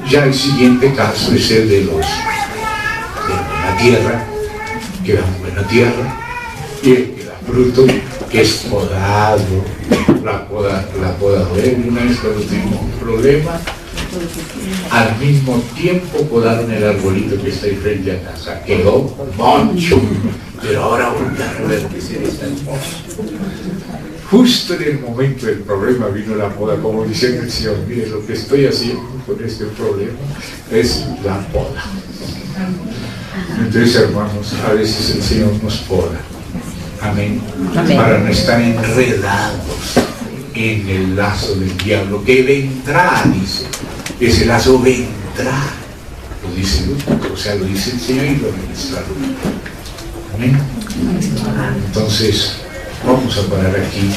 ya el siguiente caso es el de los de la tierra, que da buena tierra, y el que da fruto, que es podado. La poda duele. Una vez cuando tuvimos un problema, al mismo tiempo podaron el arbolito que está ahí frente a casa. Quedó moncho, pero ahora volvió a reverdecer, está hermoso. Justo en el momento del problema vino la poda, como diciendo el Señor, mire, lo que estoy haciendo con este problema es la poda. Entonces, hermanos, a veces el Señor nos poda. Amén. Amén. Para no estar enredados en el lazo del diablo, que vendrá, dice. Ese lazo vendrá. Lo dice Lucas, o sea, lo dice el Señor y lo registra. Amén. Entonces, vamos a parar aquí.